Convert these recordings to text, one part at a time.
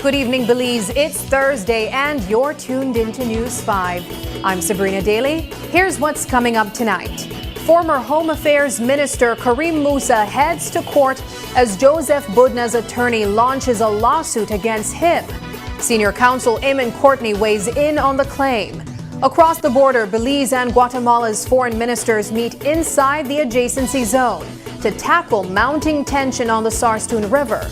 Good evening, Belize. It's Thursday and you're tuned into News 5. I'm Sabrina Daly. Here's what's coming up tonight. Former Home Affairs Minister Karim Musa heads to court as Joseph Budna's attorney launches a lawsuit against him. Senior counsel Eamon Courtney weighs in on the claim. Across the border, Belize and Guatemala's foreign ministers meet inside the adjacency zone to tackle mounting tension on the Sarstoon River.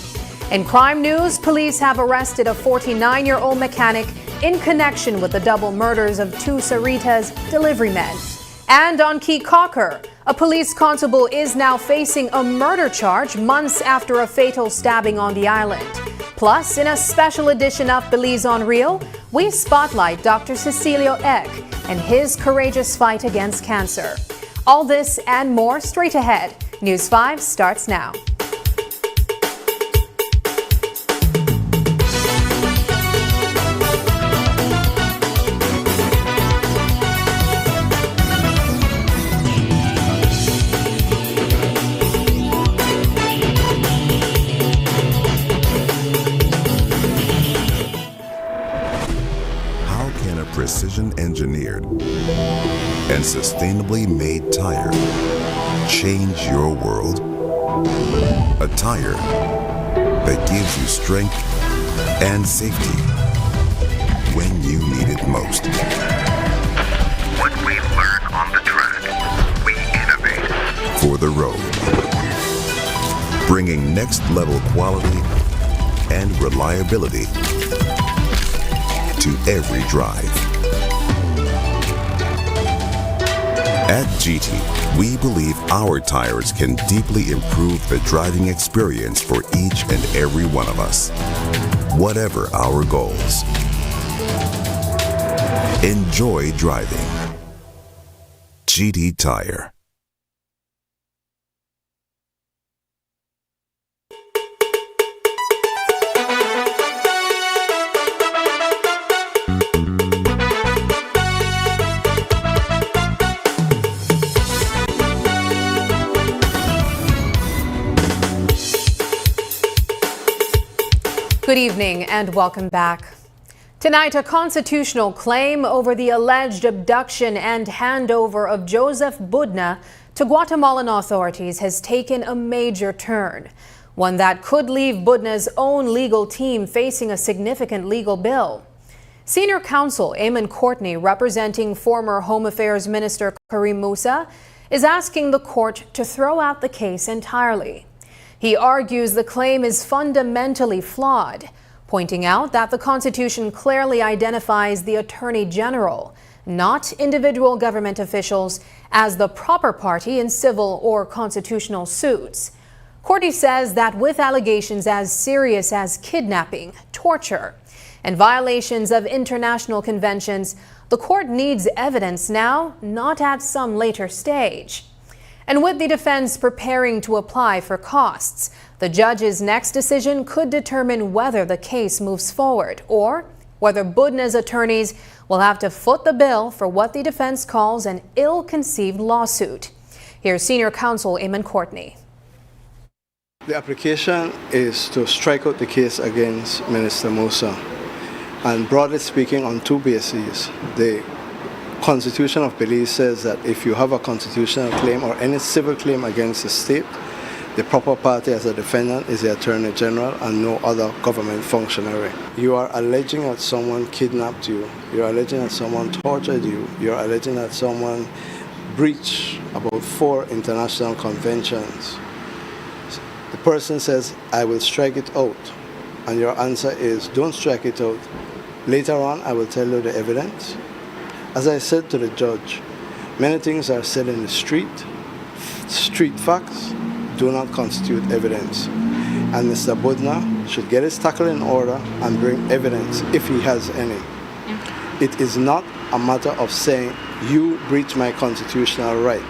In crime news, police have arrested a 49-year-old mechanic in connection with the double murders of two Sarita's delivery men. And on Key Cocker, a police constable is now facing a murder charge months after a fatal stabbing on the island. Plus, in a special edition of Belize on Real, we spotlight Dr. Cecilio Eck and his courageous fight against cancer. All this and more straight ahead. News 5 starts now. Precision-engineered and sustainably made tire change your world? A tire that gives you strength and safety when you need it most. What we learn on the track, we innovate for the road, bringing next-level quality and reliability to every drive. At GT, we believe our tires can deeply improve the driving experience for each and every one of us, whatever our goals. Enjoy driving. GT Tire. Good evening and welcome back. Tonight, a constitutional claim over the alleged abduction and handover of Joseph Budna to Guatemalan authorities has taken a major turn, one that could leave Budna's own legal team facing a significant legal bill. Senior counsel Eamon Courtney, representing former Home Affairs Minister Karim Musa, is asking the court to throw out the case entirely. He argues the claim is fundamentally flawed, pointing out that the Constitution clearly identifies the Attorney General not individual government officials, as the proper party in civil or constitutional suits. Courtney says that with allegations as serious as kidnapping, torture, and violations of international conventions, the court needs evidence now, not at some later stage. And with the defense preparing to apply for costs, the judge's next decision could determine whether the case moves forward or whether Budna's attorneys will have to foot the bill for what the defense calls an ill-conceived lawsuit. Here's Senior Counsel Eamon Courtney. The application is to strike out the case against Minister Musa, and broadly speaking on two bases. The Constitution of Belize says that if you have a constitutional claim or any civil claim against the state, the proper party as a defendant is the Attorney General and no other government functionary. You are alleging that someone kidnapped you, you're alleging that someone tortured you, you're alleging that someone breached about 4 international conventions. The person says, I will strike it out, and your answer is, don't strike it out. Later on, I will tell you the evidence. As I said to the judge, many things are said in the street. Street facts do not constitute evidence. And Mr. Budna should get his tackle in order and bring evidence if he has any. It is not a matter of saying, you breach my constitutional right.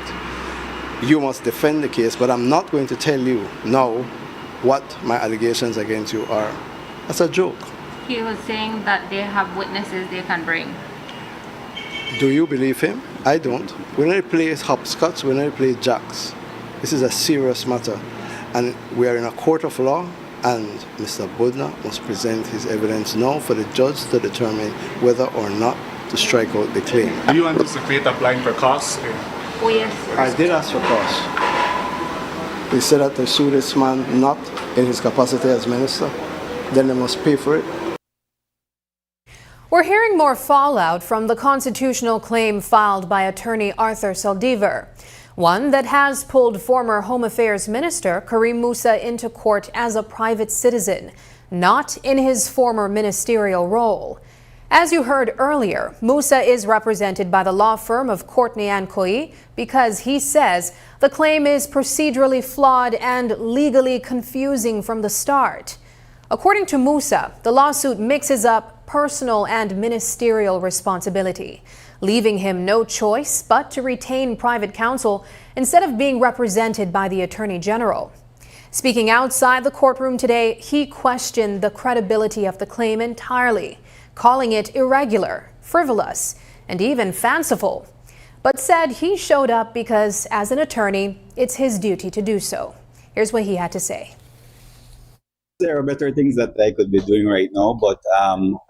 You must defend the case, but I'm not going to tell you now what my allegations against you are. That's a joke. He was saying that they have witnesses they can bring. Do you believe him? I don't. We need to play hopscotch, we need to play jacks. This is a serious matter, and we are in a court of law, and Mr. Budna must present his evidence now for the judge to determine whether or not to strike out the claim. Do you anticipate applying for costs? Oh yes. I did ask for costs. They said that they sue this man not in his capacity as minister, then they must pay for it. We're hearing more fallout from the constitutional claim filed by attorney Arthur Saldivar, one that has pulled former Home Affairs Minister Karim Musa into court as a private citizen, not in his former ministerial role. As you heard earlier, Musa is represented by the law firm of Courtney and Koyi because he says the claim is procedurally flawed and legally confusing from the start. According to Musa, the lawsuit mixes up personal and ministerial responsibility, leaving him no choice but to retain private counsel instead of being represented by the Attorney General. Speaking outside the courtroom today, he questioned the credibility of the claim entirely, calling it irregular, frivolous, and even fanciful, but said he showed up because, as an attorney, it's his duty to do so. Here's what he had to say. There are better things that I could be doing right now, but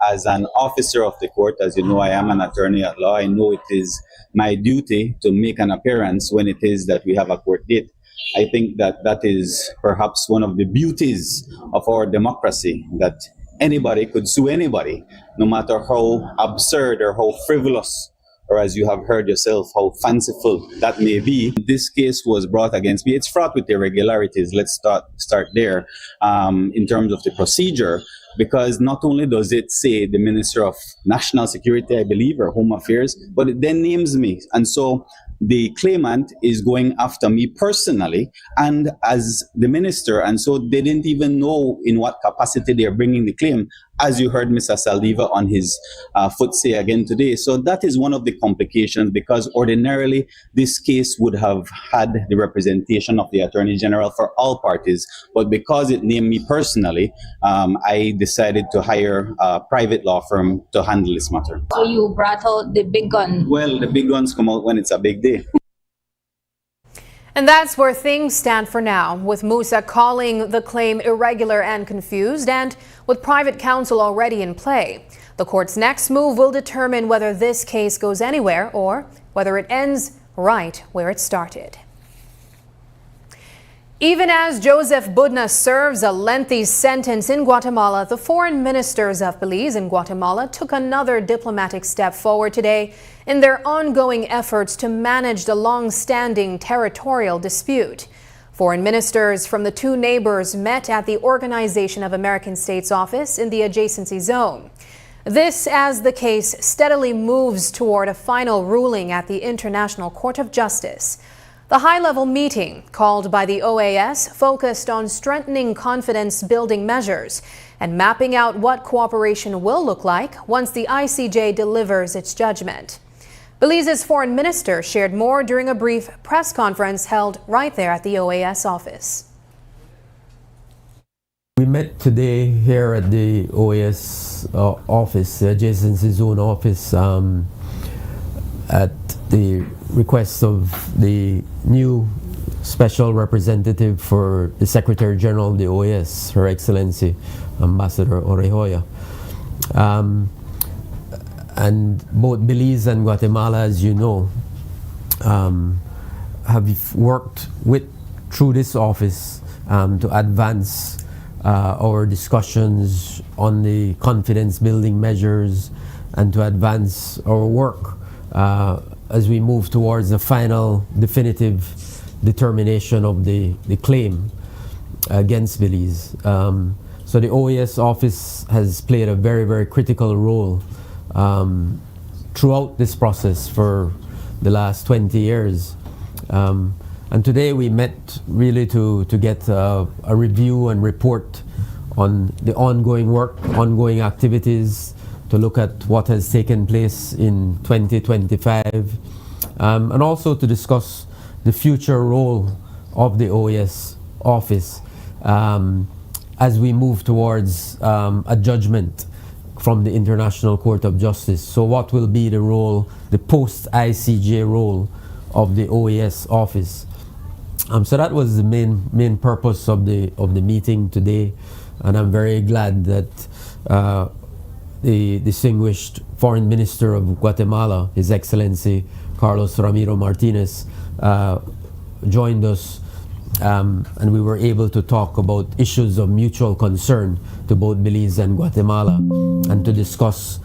as an officer of the court, as you know, I am an attorney at law. I know it is my duty to make an appearance when it is that we have a court date. I think that that is perhaps one of the beauties of our democracy, that anybody could sue anybody, no matter how absurd or how frivolous, or as you have heard yourself, how fanciful that may be. This case was brought against me. It's fraught with irregularities. Let's start there in terms of the procedure, because not only does it say the Minister of National Security, I believe, or Home Affairs, but it then names me. And so the claimant is going after me personally and as the minister, and so they didn't even know in what capacity they're bringing the claim, as you heard Mr. Saldivar on his foot say again today. So that is one of the complications, because ordinarily this case would have had the representation of the Attorney General for all parties, but because it named me personally, I decided to hire a private law firm to handle this matter. So you brought out the big gun. Well, the big guns come out when it's a big day. And that's where things stand for now, with Musa calling the claim irregular and confused, and with private counsel already in play. The court's next move will determine whether this case goes anywhere or whether it ends right where it started. Even as Joseph Budna serves a lengthy sentence in Guatemala, the foreign ministers of Belize and Guatemala took another diplomatic step forward today in their ongoing efforts to manage the long-standing territorial dispute. Foreign ministers from the two neighbors met at the Organization of American States office in the adjacency zone. This as the case steadily moves toward a final ruling at the International Court of Justice. The high-level meeting called by the OAS focused on strengthening confidence-building measures and mapping out what cooperation will look like once the ICJ delivers its judgment. Belize's foreign minister shared more during a brief press conference held right there at the OAS office. We met today here at the OAS office, Jason Zone office, at the request of the new special representative for the Secretary General of the OAS, Her Excellency Ambassador Orejoya. And both Belize and Guatemala, as you know, have worked through this office to advance our discussions on the confidence building measures and to advance our work as we move towards the final definitive determination of the claim against Belize. So the OAS office has played a very, very critical role throughout this process for the last 20 years. And today we met really to get a review and report on the ongoing work, ongoing activities, to look at what has taken place in 2025, and also to discuss the future role of the OAS office as we move towards a judgment from the International Court of Justice. So what will be the role, the post-ICJ role of the OAS office? So that was the main purpose of the meeting today, and I'm very glad that the distinguished Foreign Minister of Guatemala, His Excellency Carlos Ramiro Martinez, joined us, and we were able to talk about issues of mutual concern to both Belize and Guatemala, and to discuss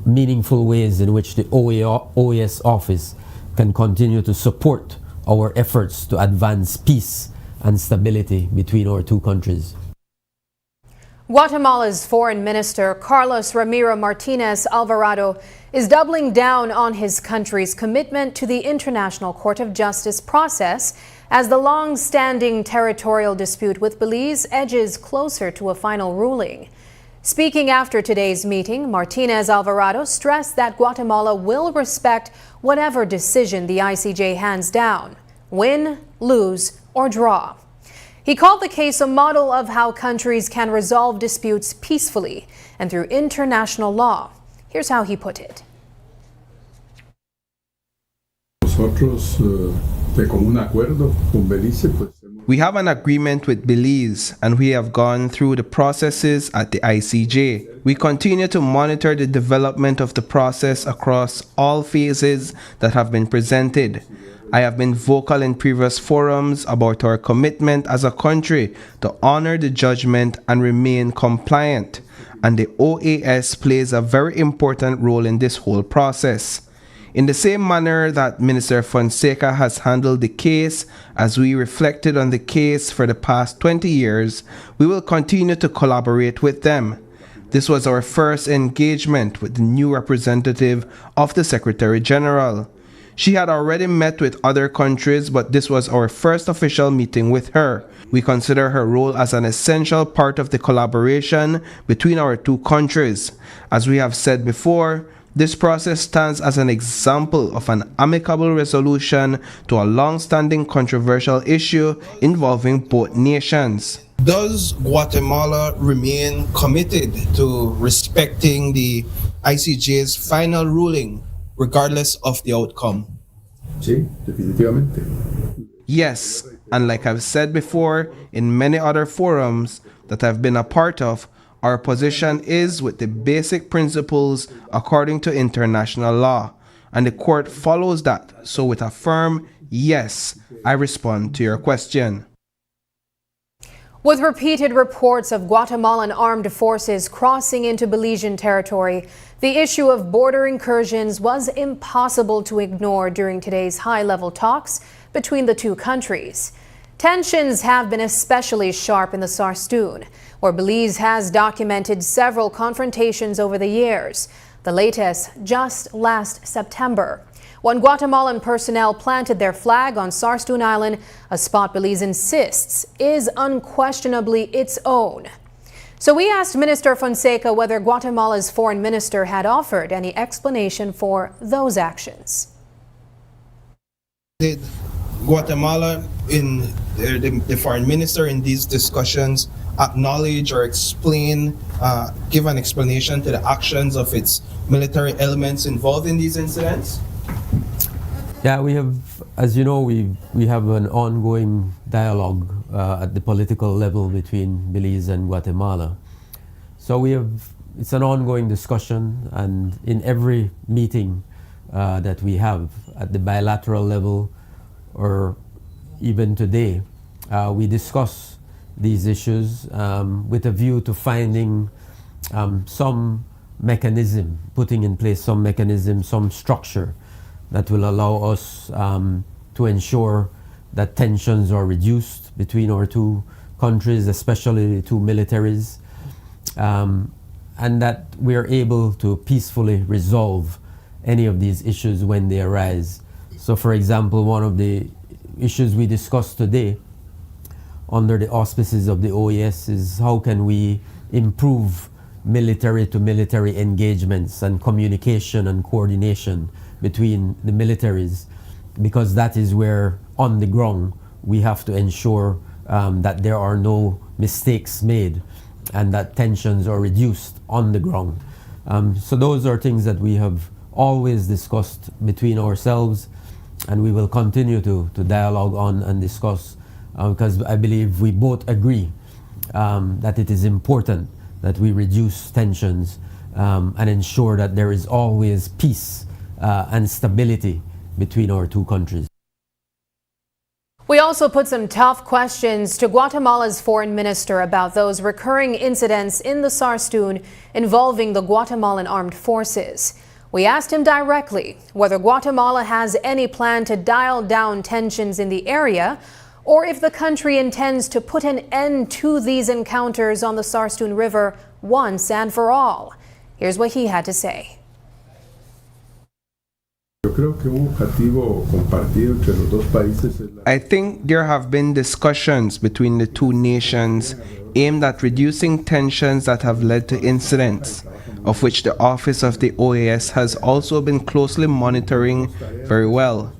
meaningful ways in which the OAS office can continue to support our efforts to advance peace and stability between our two countries. Guatemala's Foreign Minister Carlos Ramiro Martinez Alvarado is doubling down on his country's commitment to the International Court of Justice process as the long-standing territorial dispute with Belize edges closer to a final ruling. Speaking after today's meeting, Martinez Alvarado stressed that Guatemala will respect whatever decision the ICJ hands down, win, lose, or draw. He called the case a model of how countries can resolve disputes peacefully and through international law. Here's how he put it. We have an agreement with Belize, and we have gone through the processes at the ICJ. We continue to monitor the development of the process across all phases that have been presented. I have been vocal in previous forums about our commitment as a country to honor the judgment and remain compliant, and the OAS plays a very important role in this whole process. In the same manner that Minister Fonseca has handled the case, as we reflected on the case for the past 20 years, we will continue to collaborate with them. This was our first engagement with the new representative of the Secretary General. She had already met with other countries, but this was our first official meeting with her. We consider her role as an essential part of the collaboration between our two countries. As we have said before, this process stands as an example of an amicable resolution to a long-standing controversial issue involving both nations. Does Guatemala remain committed to respecting the ICJ's final ruling, regardless of the outcome? Sí, definitivamente. Yes, and like I've said before in many other forums that I've been a part of, our position is with the basic principles according to international law, and the court follows that. So with a firm yes, I respond to your question. With repeated reports of Guatemalan armed forces crossing into Belizean territory, the issue of border incursions was impossible to ignore during today's high-level talks between the two countries. Tensions have been especially sharp in the Sarstoon, where Belize has documented several confrontations over the years. The latest just last September, when Guatemalan personnel planted their flag on Sarstoon Island, a spot Belize insists is unquestionably its own. So we asked Minister Fonseca whether Guatemala's foreign minister had offered any explanation for those actions. Did Guatemala, in the foreign minister in these discussions, acknowledge or explain, give an explanation to the actions of its military elements involved in these incidents? Yeah, we have, as you know, we have an ongoing dialogue at the political level between Belize and Guatemala. So it's an ongoing discussion, and in every meeting that we have at the bilateral level, or even today, we discuss these issues with a view to finding some mechanism, putting in place some mechanism, some structure that will allow us to ensure that tensions are reduced between our two countries, especially the two militaries, and that we are able to peacefully resolve any of these issues when they arise. So, for example, one of the issues we discussed today under the auspices of the OAS is how can we improve military to military engagements and communication and coordination between the militaries, because that is where on the ground we have to ensure that there are no mistakes made and that tensions are reduced on the ground. So those are things that we have always discussed between ourselves, and we will continue to dialogue on and discuss, because I believe we both agree that it is important that we reduce tensions and ensure that there is always peace and stability between our two countries. We also put some tough questions to Guatemala's foreign minister about those recurring incidents in the Sarstoon involving the Guatemalan armed forces. We asked him directly whether Guatemala has any plan to dial down tensions in the area, or if the country intends to put an end to these encounters on the Sarstoon River once and for all. Here's what he had to say. I think there have been discussions between the two nations aimed at reducing tensions that have led to incidents, of which the Office of the OAS has also been closely monitoring very well.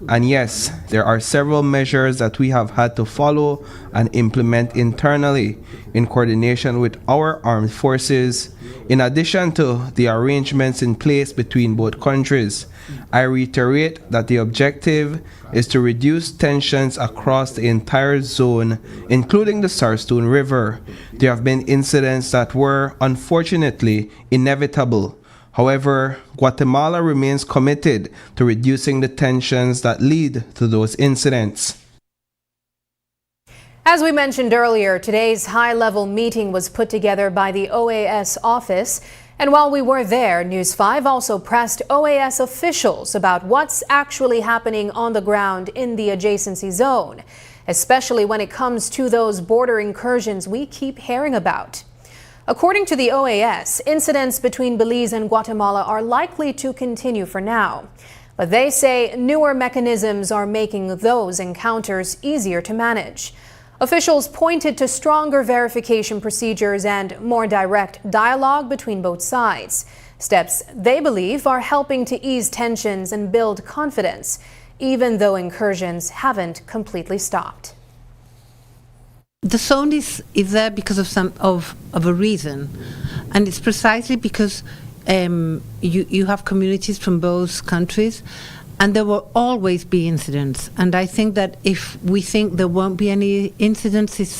And yes, there are several measures that we have had to follow and implement internally in coordination with our armed forces, in addition to the arrangements in place between both countries. I reiterate that the objective is to reduce tensions across the entire zone, including the Sarstoon River. There have been incidents that were, unfortunately, inevitable. However, Guatemala remains committed to reducing the tensions that lead to those incidents. As we mentioned earlier, today's high-level meeting was put together by the OAS office. And while we were there, News 5 also pressed OAS officials about what's actually happening on the ground in the adjacency zone, especially when it comes to those border incursions we keep hearing about. According to the OAS, incidents between Belize and Guatemala are likely to continue for now. But they say newer mechanisms are making those encounters easier to manage. Officials pointed to stronger verification procedures and more direct dialogue between both sides. Steps they believe are helping to ease tensions and build confidence, even though incursions haven't completely stopped. The zone is there because of a reason, and it's precisely because you have communities from both countries, and there will always be incidents. And I think that if we think there won't be any incidents, it's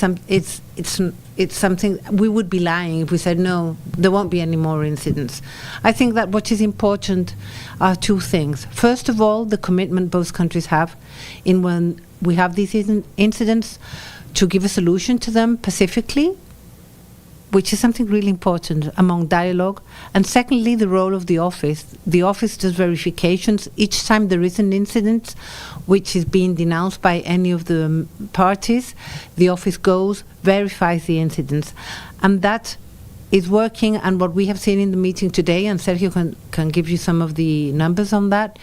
something we would be lying if we said no, there won't be any more incidents. I think that what is important are two things. First of all, the commitment both countries have in when we have these incidents, to give a solution to them pacifically which is something really important among dialogue. And secondly, the role of the office. The office does verifications each time there is an incident which is being denounced by any of the parties. The office goes, verifies the incidents, and that is working. And what we have seen in the meeting today, and Sergio can give you some of the numbers on that,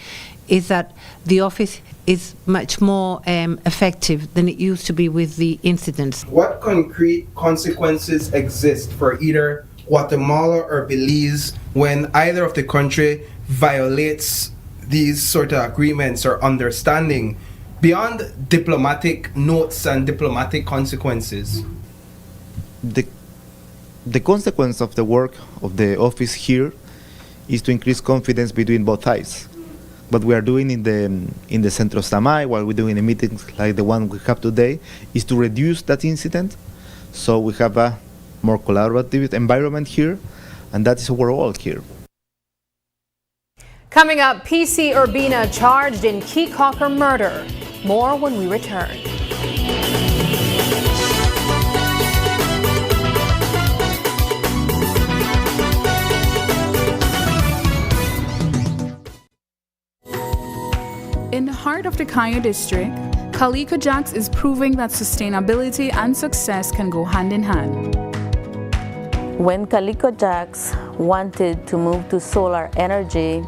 is that the office is much more effective than it used to be with the incidents. What concrete consequences exist for either Guatemala or Belize when either of the country violates these sort of agreements or understanding beyond diplomatic notes and diplomatic consequences? The consequence of the work of the office here is to increase confidence between both sides. What we are doing in the Centro Samay, while we're doing a meetings like the one we have today, is to reduce that incident, so we have a more collaborative environment here, and that is our role here. Coming up, PC Urbina charged in Key Cocker murder. More when we return. In the heart of the Cayo district, Calico Jacks is proving that sustainability and success can go hand in hand. When Calico Jacks wanted to move to solar energy,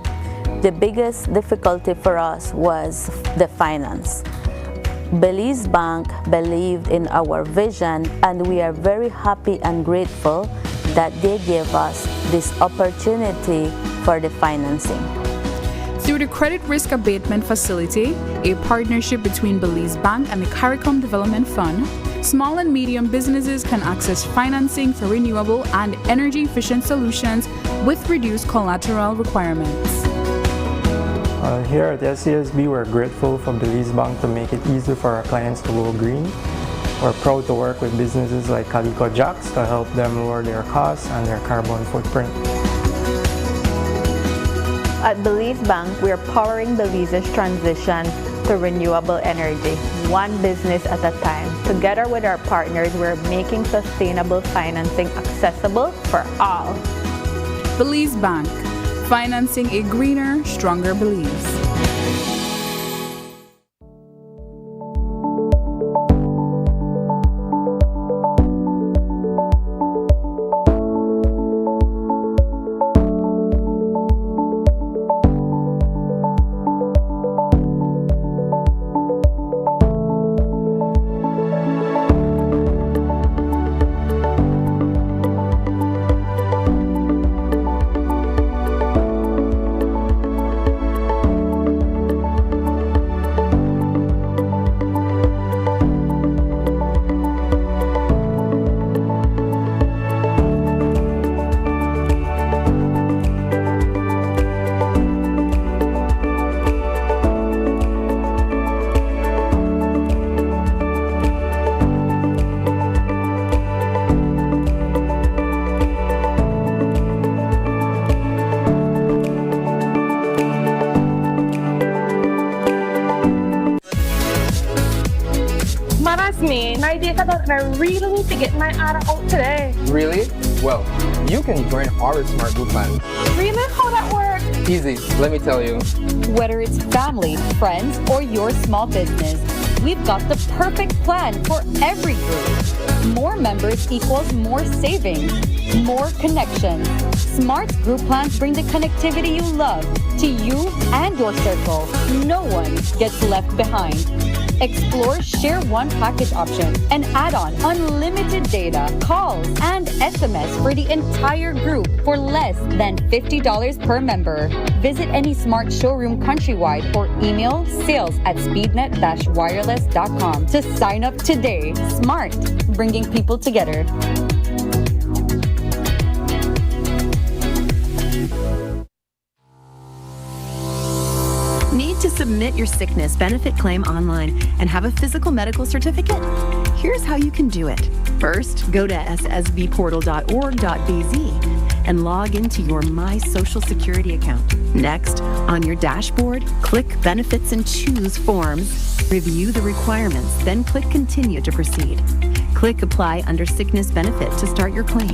the biggest difficulty for us was the finance. Belize Bank believed in our vision, and we are very happy and grateful that they gave us this opportunity for the financing. Through the Credit Risk Abatement Facility, a partnership between Belize Bank and the CARICOM Development Fund, small and medium businesses can access financing for renewable and energy-efficient solutions with reduced collateral requirements. Here at SCSB, we're grateful for Belize Bank to make it easy for our clients to go green. We're proud to work with businesses like Calico Jacks to help them lower their costs and their carbon footprint. At Belize Bank, we are powering Belize's transition to renewable energy, one business at a time. Together with our partners, we're making sustainable financing accessible for all. Belize Bank, financing a greener, stronger Belize. My data done, and I really need to get my ADA out today. Really? Well, you can join our Smart Group plan. Really? How that works? Easy, let me tell you. Whether it's family, friends, or your small business, we've got the perfect plan for every group. More members equals more savings, more connections. Smart Group plans bring the connectivity you love to you and your circle. No one gets left behind. Explore Share One package option and add on unlimited data, calls, and SMS for the entire group for less than $50 per member. Visit any Smart showroom countrywide or email sales@speednet-wireless.com to sign up today. Smart, bringing people together. Need to submit your sickness benefit claim online and have a physical medical certificate? Here's how you can do it. First, go to ssbportal.org.bz and log into your My Social Security account. Next, on your dashboard, click Benefits and choose Forms. Review the requirements, then click Continue to proceed. Click Apply under Sickness Benefit to start your claim.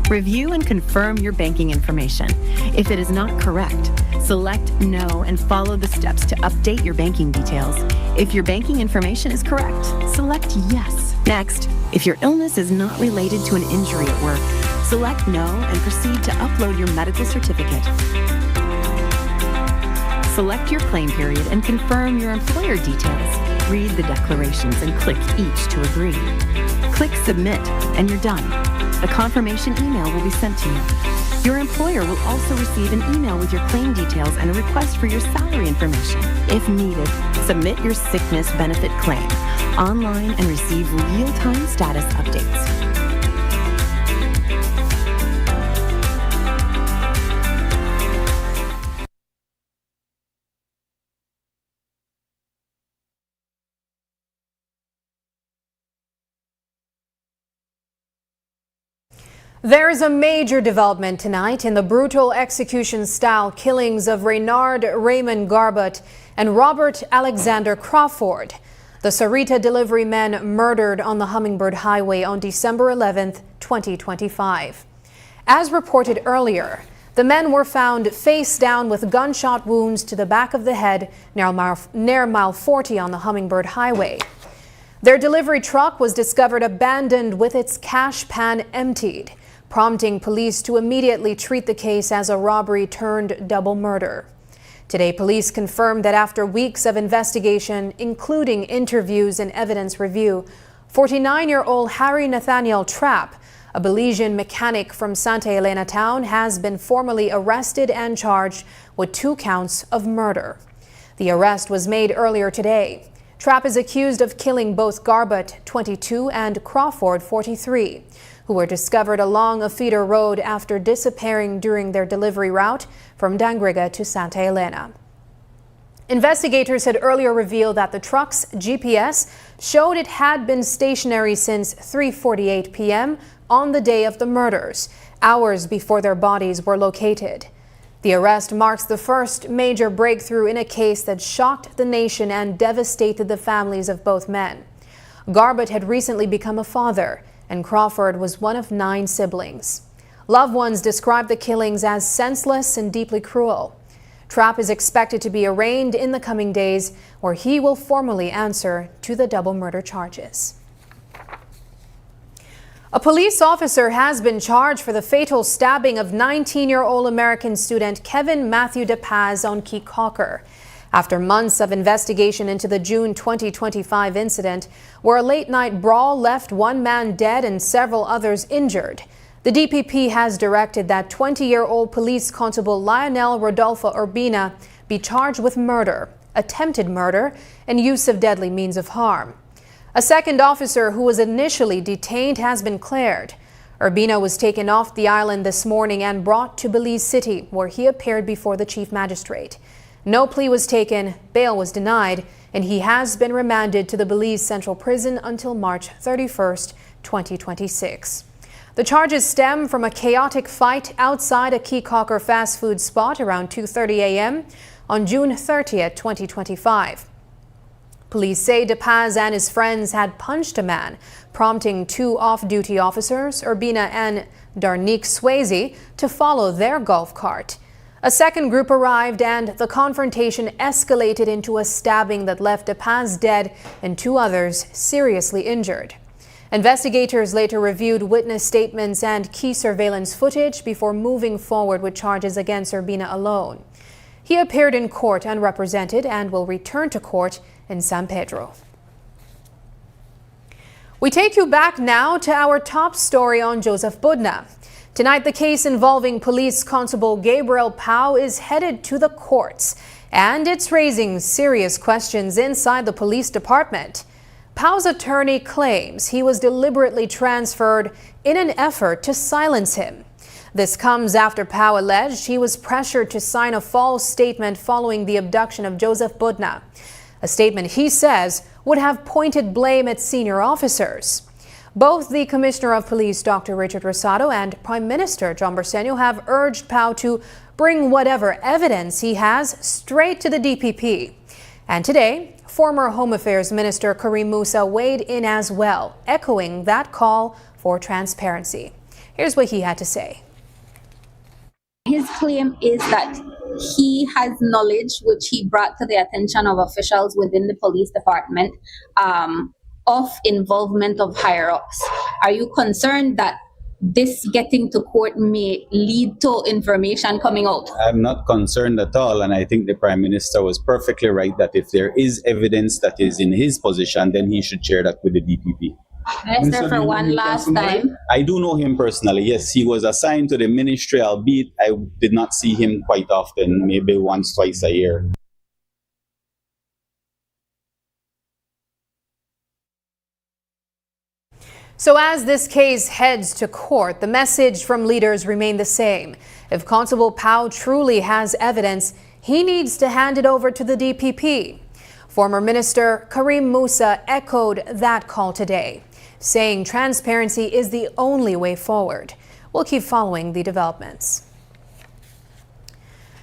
Review and confirm your banking information. If it is not correct, select No and follow the steps to update your banking details. If your banking information is correct, select Yes. Next, if your illness is not related to an injury at work, select No and proceed to upload your medical certificate. Select your claim period and confirm your employer details. Read the declarations and click each to agree. Click Submit and you're done. A confirmation email will be sent to you. Your employer will also receive an email with your claim details and a request for your salary information. If needed, submit your sickness benefit claim online and receive real-time status updates. There is a major development tonight in the brutal execution-style killings of Reynard Raymond Garbutt and Robert Alexander Crawford, the Sarita delivery men murdered on the Hummingbird Highway on December 11, 2025. As reported earlier, the men were found face down with gunshot wounds to the back of the head near mile 40 on the Hummingbird Highway. Their delivery truck was discovered abandoned with its cash pan emptied, prompting police to immediately treat the case as a robbery turned double murder. Today, police confirmed that after weeks of investigation, including interviews and evidence review, 49-year-old Harry Nathaniel Trapp, a Belizean mechanic from Santa Elena town, has been formally arrested and charged with 2 counts of murder. The arrest was made earlier today. Trapp is accused of killing both Garbutt, 22, and Crawford, 43, who were discovered along a feeder road after disappearing during their delivery route from Dangriga to Santa Elena. Investigators had earlier revealed that the truck's GPS showed it had been stationary since 3:48 p.m. on the day of the murders, hours before their bodies were located. The arrest marks the first major breakthrough in a case that shocked the nation and devastated the families of both men. Garbutt had recently become a father, and Crawford was one of 9 siblings. Loved ones described the killings as senseless and deeply cruel. Trapp is expected to be arraigned in the coming days, where he will formally answer to the double murder charges. A police officer has been charged for the fatal stabbing of 19-year-old American student Kevin Matthew DePaz on Key Caulker, after months of investigation into the June 2025 incident, where a late-night brawl left 1 man dead and several others injured. The DPP has directed that 20-year-old police constable Lionel Rodolfo Urbina be charged with murder, attempted murder, and use of deadly means of harm. A second officer who was initially detained has been cleared. Urbina was taken off the island this morning and brought to Belize City, where he appeared before the chief magistrate. No plea was taken, bail was denied, and he has been remanded to the Belize Central Prison until March 31st, 2026. The charges stem from a chaotic fight outside a Key Caulker fast food spot around 2:30 a.m. on June 30th, 2025. Police say DePaz and his friends had punched a man, prompting 2 off-duty officers, Urbina and Darnique Swayze, to follow their golf cart. A second group arrived and the confrontation escalated into a stabbing that left DePaz dead and 2 others seriously injured. Investigators later reviewed witness statements and key surveillance footage before moving forward with charges against Urbina alone. He appeared in court unrepresented and will return to court in San Pedro. We take you back now to our top story on Joseph Budna. Tonight, the case involving Police Constable Gabriel Pau is headed to the courts, and it's raising serious questions inside the police department. Pau's attorney claims he was deliberately transferred in an effort to silence him. This comes after Pau alleged he was pressured to sign a false statement following the abduction of Joseph Budna, a statement he says would have pointed blame at senior officers. Both the Commissioner of Police, Dr. Richard Rosado, and Prime Minister John Bersenio have urged Pau to bring whatever evidence he has straight to the DPP. And today, former Home Affairs Minister Karim Musa weighed in as well, echoing that call for transparency. Here's what he had to say. His claim is that he has knowledge which he brought to the attention of officials within the police department of involvement of higher-ups. Are you concerned that this getting to court may lead to information coming out? I'm not concerned at all, and I think the Prime Minister was perfectly right that if there is evidence that is in his position, then he should share that with the DPP. Minister, for one last time. I do know him personally, yes. He was assigned to the ministry, albeit I did not see him quite often, maybe once, twice a year. So as this case heads to court, the message from leaders remain the same. If Constable Pao truly has evidence, he needs to hand it over to the DPP. Former Minister Karim Musa echoed that call today, saying transparency is the only way forward. We'll keep following the developments.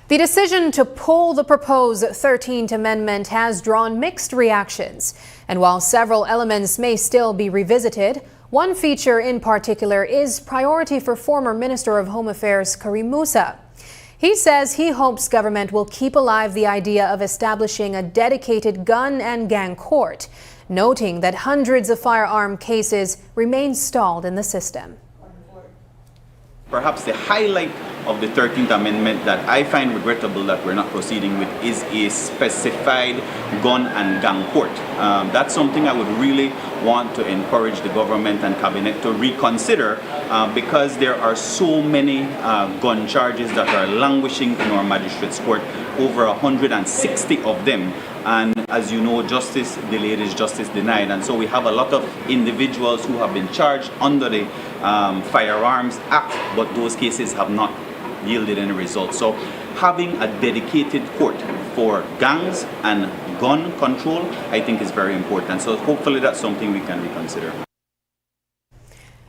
The decision to pull the proposed 13th Amendment has drawn mixed reactions. And while several elements may still be revisited, one feature in particular is priority for former Minister of Home Affairs Karim Musa. He says he hopes government will keep alive the idea of establishing a dedicated gun and gang court, noting that hundreds of firearm cases remain stalled in the system. Perhaps the highlight of the 13th Amendment that I find regrettable that we're not proceeding with is a specified gun and gang court. That's something I would really want to encourage the government and cabinet to reconsider because there are so many gun charges that are languishing in our magistrates court, over 160 of them. And as you know, justice delayed is justice denied. And so we have a lot of individuals who have been charged under the Firearms Act, but those cases have not yielded any results. So having a dedicated court for gangs and gun control, I think is very important. So hopefully that's something we can reconsider.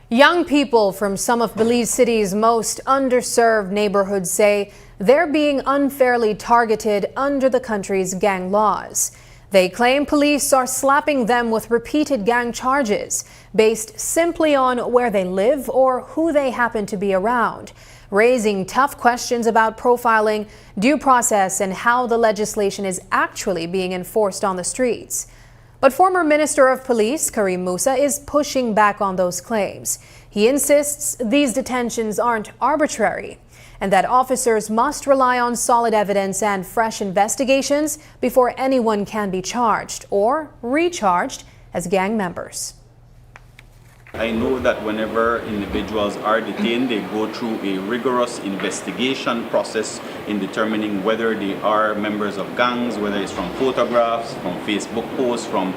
Young people from some of Belize City's most underserved neighborhoods say they're being unfairly targeted under the country's gang laws. They claim police are slapping them with repeated gang charges based simply on where they live or who they happen to be around, raising tough questions about profiling, due process, and how the legislation is actually being enforced on the streets. But former Minister of Police Karim Musa is pushing back on those claims. He insists these detentions aren't arbitrary and that officers must rely on solid evidence and fresh investigations before anyone can be charged or recharged as gang members. I know that whenever individuals are detained, they go through a rigorous investigation process in determining whether they are members of gangs, whether it's from photographs, from Facebook posts, from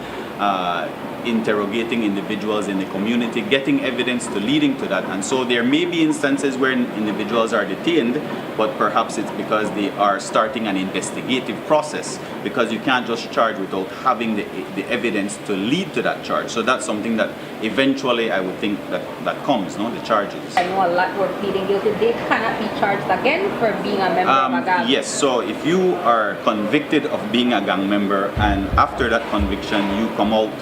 interrogating individuals in the community, getting evidence to leading to that. And so there may be instances where individuals are detained, but perhaps it's because they are starting an investigative process, because you can't just charge without having the evidence to lead to that charge. So that's something that eventually I would think that comes, no, the charges. I know a lot were pleading guilty. They cannot be charged again for being a member of a gang. Yes, so if you are convicted of being a gang member and after that conviction you come out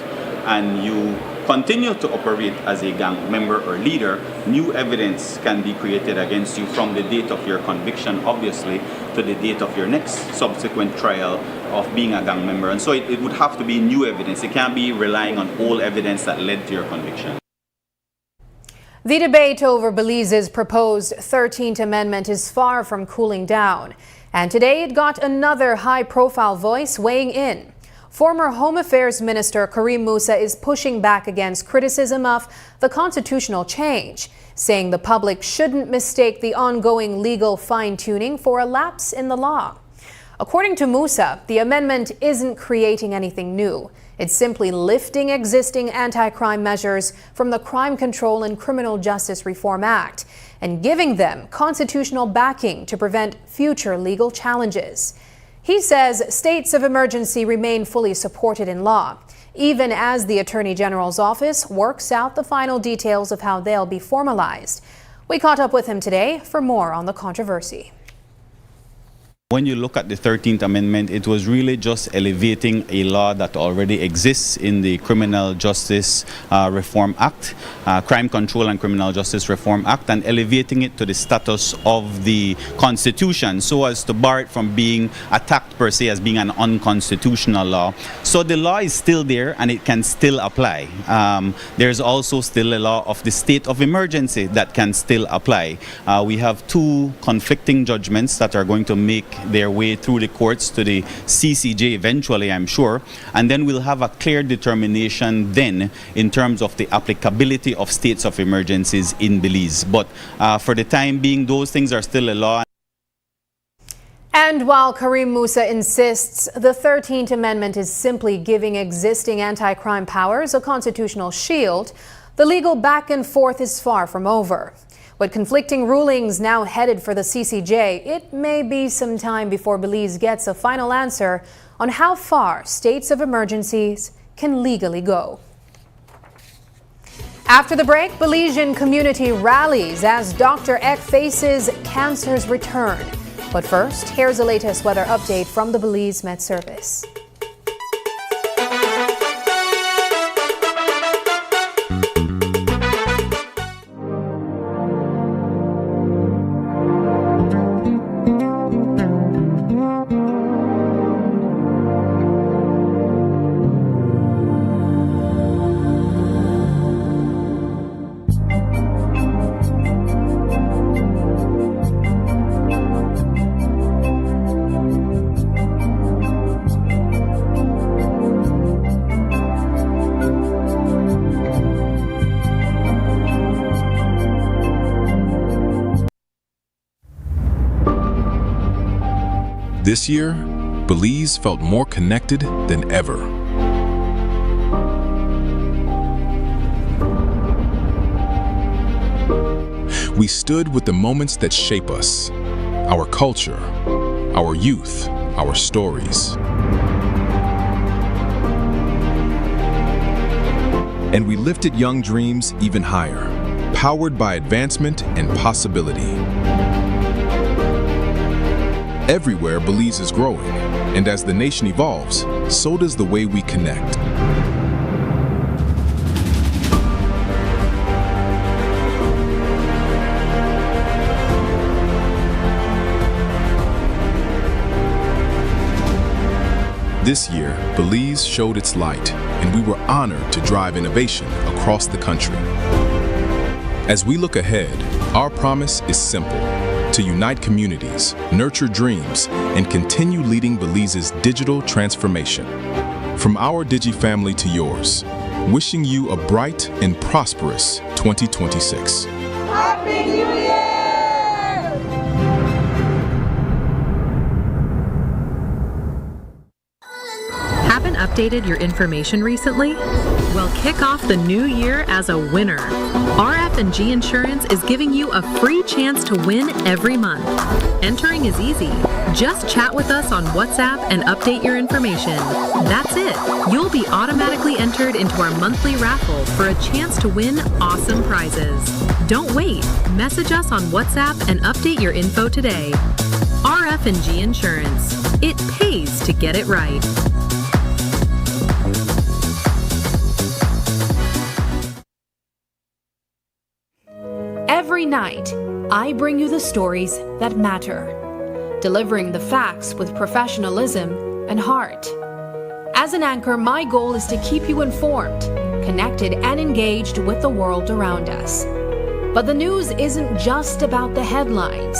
and you continue to operate as a gang member or leader, new evidence can be created against you from the date of your conviction, obviously, to the date of your next subsequent trial of being a gang member. And so it would have to be new evidence. It can't be relying on old evidence that led to your conviction. The debate over Belize's proposed 13th Amendment is far from cooling down. And today it got another high-profile voice weighing in. Former Home Affairs Minister Karim Musa is pushing back against criticism of the constitutional change, saying the public shouldn't mistake the ongoing legal fine-tuning for a lapse in the law. According to Musa, the amendment isn't creating anything new. It's simply lifting existing anti-crime measures from the Crime Control and Criminal Justice Reform Act and giving them constitutional backing to prevent future legal challenges. He says states of emergency remain fully supported in law, even as the Attorney General's office works out the final details of how they'll be formalized. We caught up with him today for more on the controversy. When you look at the 13th Amendment, it was really just elevating a law that already exists in the Criminal Justice Reform Act, Crime Control and Criminal Justice Reform Act, and elevating it to the status of the Constitution so as to bar it from being attacked per se as being an unconstitutional law. So the law is still there and it can still apply. There's also still a law of the state of emergency that can still apply. We have two conflicting judgments that are going to make their way through the courts to the CCJ eventually, I'm sure, and then we'll have a clear determination then in terms of the applicability of states of emergencies in Belize. But for the time being, those things are still a law. And while Karim Musa insists the 13th Amendment is simply giving existing anti-crime powers a constitutional shield, the legal back and forth is far from over. With conflicting rulings now headed for the CCJ, it may be some time before Belize gets a final answer on how far states of emergencies can legally go. After the break, Belizean community rallies as Dr. Eck faces cancer's return. But first, here's the latest weather update from the Belize Met Service. This year, Belize felt more connected than ever. We stood with the moments that shape us, our culture, our youth, our stories. And we lifted young dreams even higher, powered by advancement and possibility. Everywhere, Belize is growing, and as the nation evolves, so does the way we connect. This year, Belize showed its light, and we were honored to drive innovation across the country. As we look ahead, our promise is simple: to unite communities, nurture dreams, and continue leading Belize's digital transformation. From our Digi family to yours, wishing you a bright and prosperous 2026. Happy New Year! Haven't updated your information recently? Well, kick off the new year as a winner. RF&G Insurance is giving you a free chance to win every month. Entering is easy. Just chat with us on WhatsApp and update your information. That's it. You'll be automatically entered into our monthly raffle for a chance to win awesome prizes. Don't wait. Message us on WhatsApp and update your info today. RF&G Insurance. It pays to get it right. Every night, I bring you the stories that matter, delivering the facts with professionalism and heart. As an anchor, my goal is to keep you informed, connected, and engaged with the world around us. But the news isn't just about the headlines.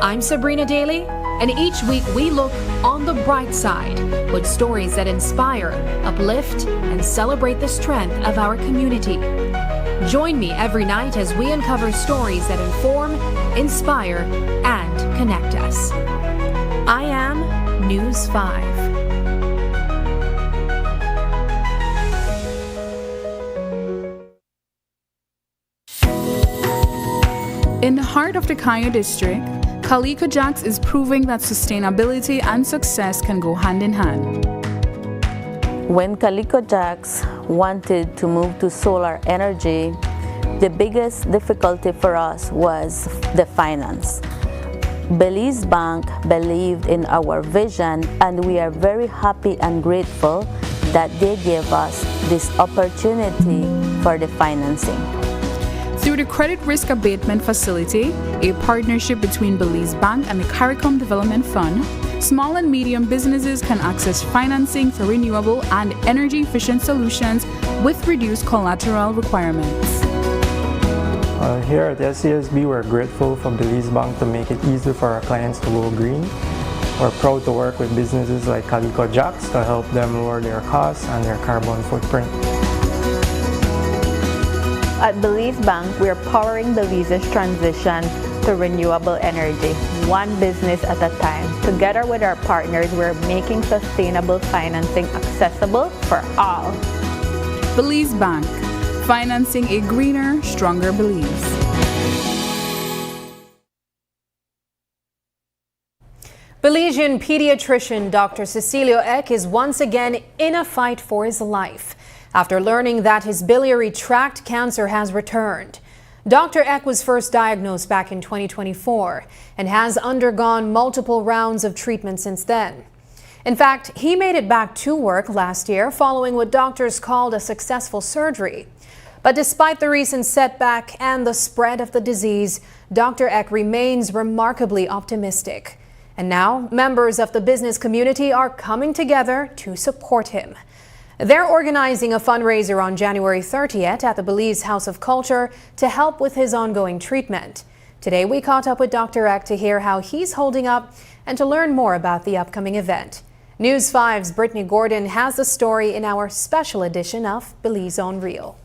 I'm Sabrina Daly, and each week we look on the bright side with stories that inspire, uplift, and celebrate the strength of our community. Join me every night as we uncover stories that inform, inspire, and connect us. I am News 5. In the heart of the Cayo district, Calico Jacks is proving that sustainability and success can go hand in hand. When Calico Jacks wanted to move to solar energy, the biggest difficulty for us was the finance. Belize Bank believed in our vision, and we are very happy and grateful that they gave us this opportunity for the financing. Through the Credit Risk Abatement Facility, a partnership between Belize Bank and the CARICOM Development Fund, small and medium businesses can access financing for renewable and energy-efficient solutions with reduced collateral requirements. Here at SCSB, we're grateful for Belize Bank to make it easy for our clients to go green. We're proud to work with businesses like Calico Jacks to help them lower their costs and their carbon footprint. At Belize Bank, we are powering Belize's transition to renewable energy, one business at a time. Together with our partners, we're making sustainable financing accessible for all. Belize Bank, financing a greener, stronger Belize. Belizean pediatrician Dr. Cecilio Eck is once again in a fight for his life after learning that his biliary tract cancer has returned. Dr. Eck was first diagnosed back in 2024 and has undergone multiple rounds of treatment since then. In fact, he made it back to work last year following what doctors called a successful surgery. But despite the recent setback and the spread of the disease, Dr. Eck remains remarkably optimistic. And now, members of the business community are coming together to support him. They're organizing a fundraiser on January 30th at the Belize House of Culture to help with his ongoing treatment. Today, we caught up with Dr. Eck to hear how he's holding up and to learn more about the upcoming event. News 5's Brittany Gordon has the story in our special edition of Belize on Real.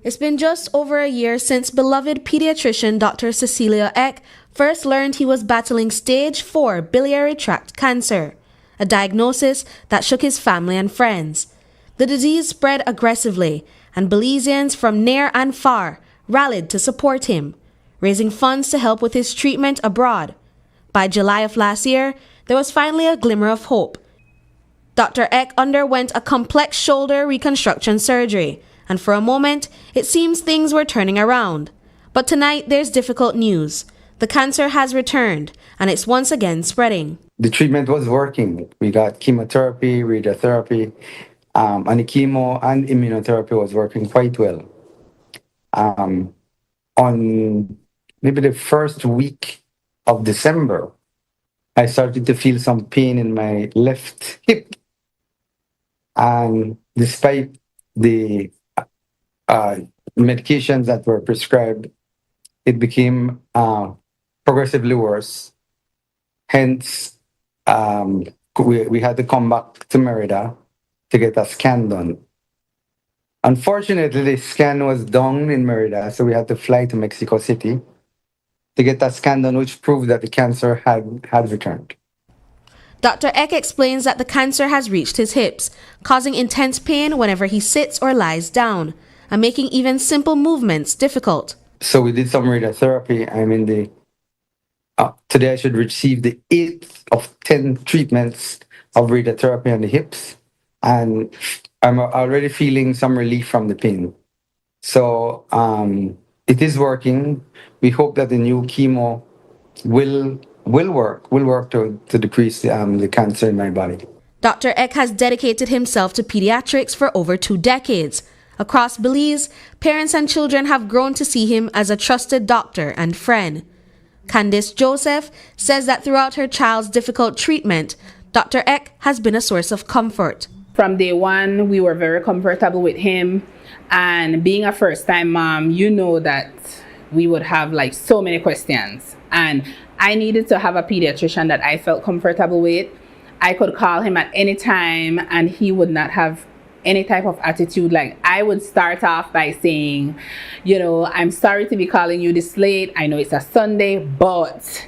It's been just over a year since beloved pediatrician Dr. Cecilio Eck first learned he was battling stage 4 biliary tract cancer, a diagnosis that shook his family and friends. The disease spread aggressively, and Belizeans from near and far rallied to support him, raising funds to help with his treatment abroad. By July of last year, there was finally a glimmer of hope. Dr. Eck underwent a complex shoulder reconstruction surgery, and for a moment, it seems things were turning around. But tonight, there's difficult news. The cancer has returned, and it's once again spreading. The treatment was working. We got chemotherapy, radiotherapy, and the chemo and immunotherapy was working quite well. On maybe the first week of December, I started to feel some pain in my left hip. And despite the medications that were prescribed, it became progressively worse. Hence, we had to come back to Merida to get a scan done. Unfortunately, the scan was done in Merida, so we had to fly to Mexico City to get that scan done, which proved that the cancer had returned. Dr. Eck explains that the cancer has reached his hips, causing intense pain whenever he sits or lies down, and making even simple movements difficult. So we did some radiotherapy. I'm in the today I should receive the 8th of 10 treatments of radiotherapy on the hips, and I'm already feeling some relief from the pain. So it is working. We hope that the new chemo will work to decrease the cancer in my body. Dr. Eck has dedicated himself to pediatrics for over 2 decades. Across Belize, parents and children have grown to see him as a trusted doctor and friend. Candice Joseph says that throughout her child's difficult treatment, Dr. Eck has been a source of comfort. From day one, we were very comfortable with him. And being a first-time mom, you know that we would have like so many questions. And I needed to have a pediatrician that I felt comfortable with. I could call him at any time and he would not have any type of attitude. Like, I would start off by saying, I'm sorry to be calling you this late. I know it's a Sunday, but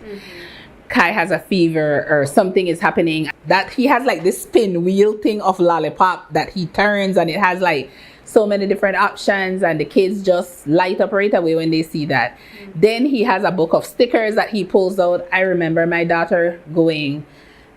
Kai has a fever or something is happening. That he has like this spin wheel thing of lollipop that he turns, and it has like so many different options, and the kids just light up right away when they see that. Then he has a book of stickers that he pulls out. I remember my daughter going,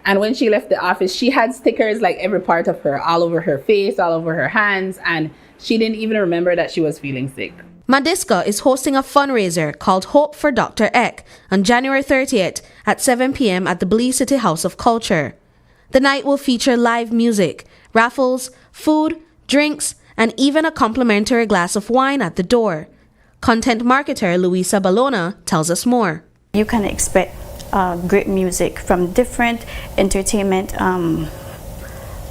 and when she left the office, she had stickers like every part of her, all over her face, all over her hands, and she didn't even remember that she was feeling sick. Madiska is hosting a fundraiser called Hope for Dr. Eck on January 30th at 7 p.m. at the Belize City House of Culture. The night will feature live music, raffles, food, drinks, and even a complimentary glass of wine at the door. Content marketer Luisa Balona tells us more. You can expect great music from different entertainment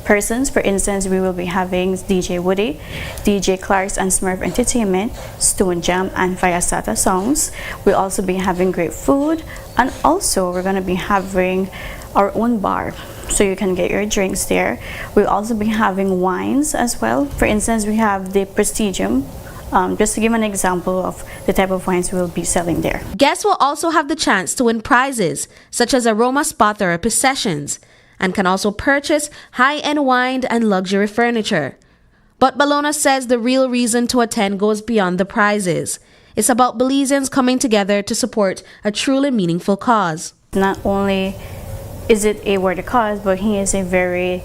persons. For instance, we will be having DJ Woody, DJ Clarks and Smurf Entertainment, Stone Jam and Firestarter Songs. We'll also be having great food, and also we're going to be having our own bar, so you can get your drinks there. We'll also be having wines as well. For instance, we have the Prestigium, just to give an example of the type of wines we'll be selling there. Guests will also have the chance to win prizes, such as aroma spa therapy sessions, and can also purchase high-end wine and luxury furniture. But Balona says the real reason to attend goes beyond the prizes. It's about Belizeans coming together to support a truly meaningful cause. Not only is it a worthy cause, but he is a very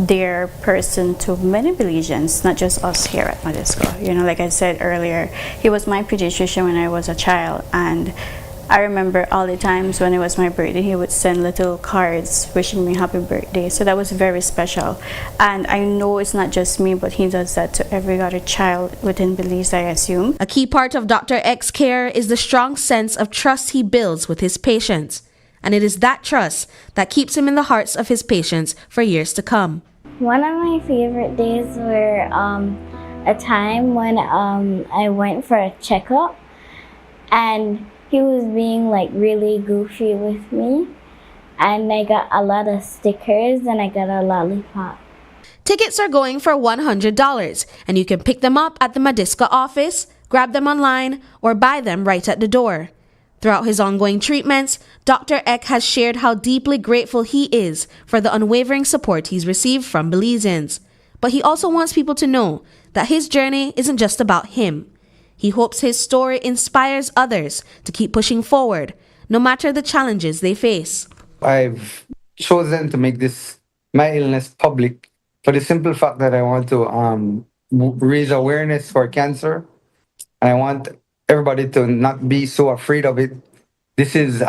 dear person to many Belizeans, not just us here at Madiska. You know, like I said earlier, he was my pediatrician when I was a child, and I remember all the times when it was my birthday, he would send little cards wishing me happy birthday. So that was very special. And I know it's not just me, but he does that to every other child within Belize, I assume. A key part of Dr. Eck's care is the strong sense of trust he builds with his patients. And it is that trust that keeps him in the hearts of his patients for years to come. One of my favorite days were a time when I went for a checkup, and he was being like really goofy with me, and I got a lot of stickers and I got a lollipop. Tickets are going for $100, and you can pick them up at the Madiska office, grab them online, or buy them right at the door. Throughout his ongoing treatments, Dr. Eck has shared how deeply grateful he is for the unwavering support he's received from Belizeans. But he also wants people to know that his journey isn't just about him. He hopes his story inspires others to keep pushing forward, no matter the challenges they face. I've chosen to make my illness public for the simple fact that I want to raise awareness for cancer, and I want everybody to not be so afraid of it. This is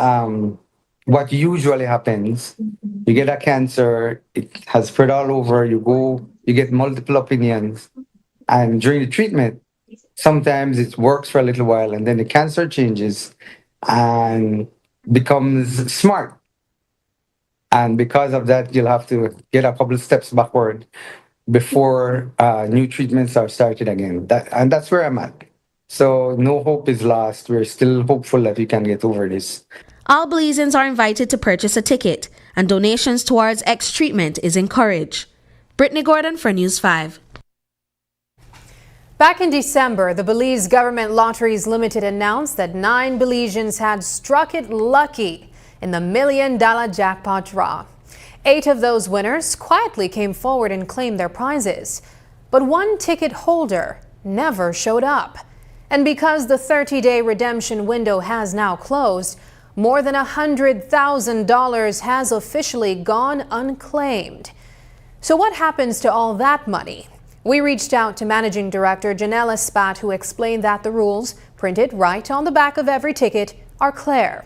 what usually happens. You get a cancer, it has spread all over, you get multiple opinions, and during the treatment, sometimes it works for a little while, and then the cancer changes and becomes smart. And because of that, you'll have to get a couple of steps backward before new treatments are started again. And that's where I'm at. So no hope is lost. We're still hopeful that we can get over this. All Belizeans are invited to purchase a ticket, and donations towards Eck's treatment is encouraged. Brittany Gordon for News 5. Back in December, the Belize Government Lotteries Limited announced that 9 Belizeans had struck it lucky in the $1 million jackpot draw. 8 of those winners quietly came forward and claimed their prizes. But one ticket holder never showed up. And because the 30-day redemption window has now closed, more than $100,000 has officially gone unclaimed. So what happens to all that money? We reached out to Managing Director Janella Spat, who explained that the rules, printed right on the back of every ticket, are clear.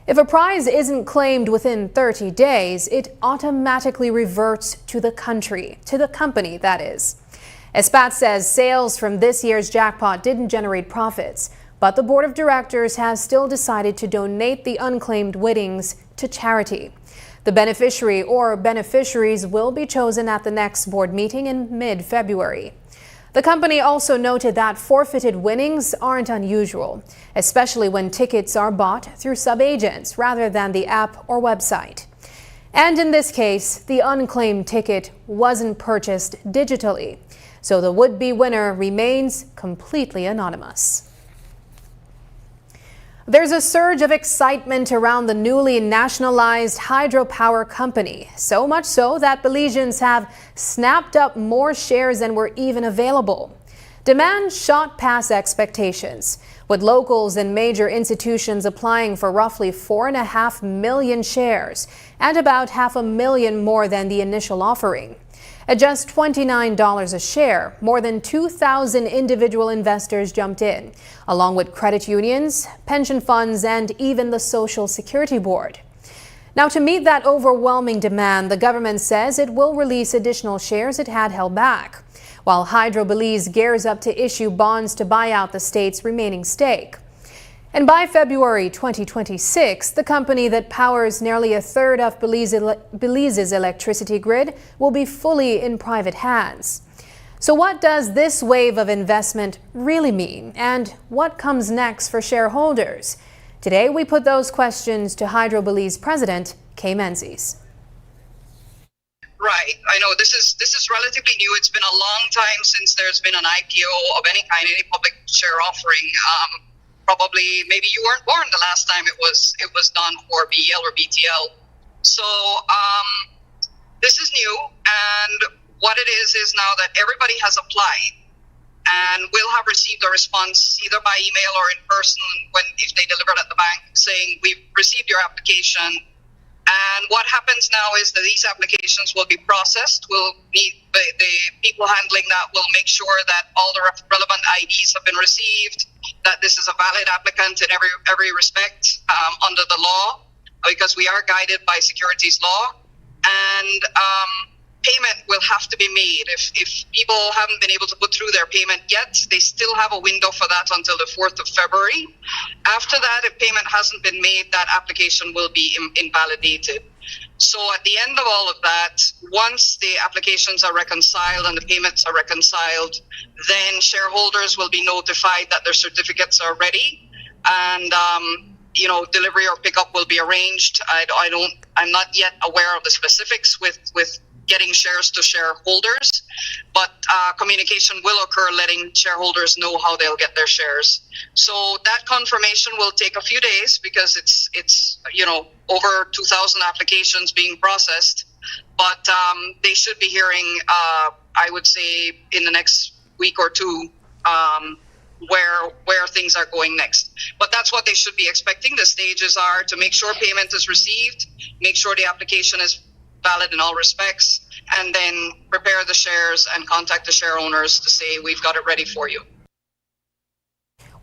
If a prize isn't claimed within 30 days, it automatically reverts to the company, that is. Espat says sales from this year's jackpot didn't generate profits, but the board of directors has still decided to donate the unclaimed winnings to charity. The beneficiary or beneficiaries will be chosen at the next board meeting in mid-February. The company also noted that forfeited winnings aren't unusual, especially when tickets are bought through sub-agents rather than the app or website. And in this case, the unclaimed ticket wasn't purchased digitally, so the would-be winner remains completely anonymous. There's a surge of excitement around the newly nationalized hydropower company, so much so that Belizeans have snapped up more shares than were even available. Demand shot past expectations, with locals and major institutions applying for roughly 4.5 million shares and about 500,000 more than the initial offering. At just $29 a share, more than 2,000 individual investors jumped in, along with credit unions, pension funds, and even the Social Security Board. Now, to meet that overwhelming demand, the government says it will release additional shares it had held back, while Hydro Belize gears up to issue bonds to buy out the state's remaining stake. And by February 2026, the company that powers nearly a third of Belize's electricity grid will be fully in private hands. So what does this wave of investment really mean, and what comes next for shareholders? Today, we put those questions to Hydro Belize President Kay Menzies. Right. I know this is relatively new. It's been a long time since there's been an IPO of any kind, any public share offering. Probably, maybe you weren't born the last time it was done for BEL or BTL. So this is new, and what it is now that everybody has applied and will have received a response either by email or in person if they deliver it at the bank, saying we've received your application. And what happens now is that these applications will be processed. We'll need the people handling that will make sure that all the relevant IDs have been received, that this is a valid applicant in every respect under the law, because we are guided by securities law. And payment will have to be made. If people haven't been able to put through their payment yet, they still have a window for that until the 4th of February. After that, if payment hasn't been made, that application will be invalidated. So at the end of all of that, once the applications are reconciled and the payments are reconciled, then shareholders will be notified that their certificates are ready, and delivery or pickup will be arranged. I'm not yet aware of the specifics with getting shares to shareholders, but communication will occur letting shareholders know how they'll get their shares. So that confirmation will take a few days because it's over 2,000 applications being processed, but they should be hearing, I would say, in the next week or two, where things are going next. But that's what they should be expecting. The stages are to make sure payment is received, make sure the application is valid in all respects, and then prepare the shares and contact the share owners to say we've got it ready for you.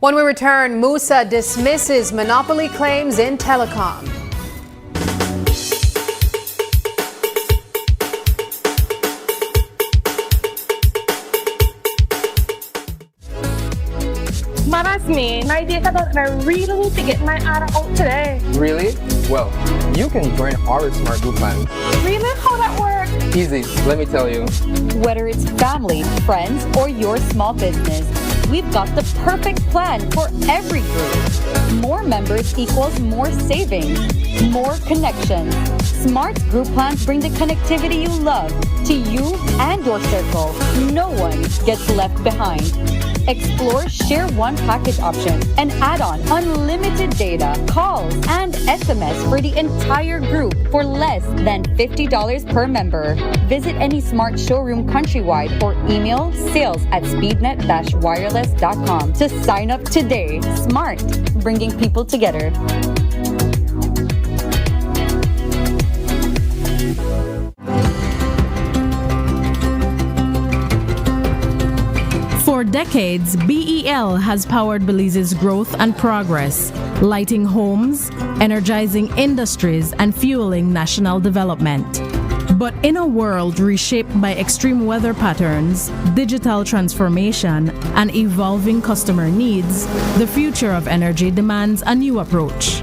When we return, Musa dismisses monopoly claims in telecom. Man, that's me. My data done, and I really need to get my ARA out today. Really? Well, you can join our Smart Group plan. Really? How that works? Easy, let me tell you. Whether it's family, friends, or your small business, we've got the perfect plan for every group. More members equals more savings, more connections. Smart Group plans bring the connectivity you love to you and your circle. No one gets left behind. Explore Share One package option and add on unlimited data, calls, and SMS for the entire group for less than $50 per member. Visit any Smart showroom countrywide or email sales@speednet-wireless.com to sign up today. Smart, bringing people together. For decades, BEL has powered Belize's growth and progress, lighting homes, energizing industries, and fueling national development. But in a world reshaped by extreme weather patterns, digital transformation, and evolving customer needs, the future of energy demands a new approach.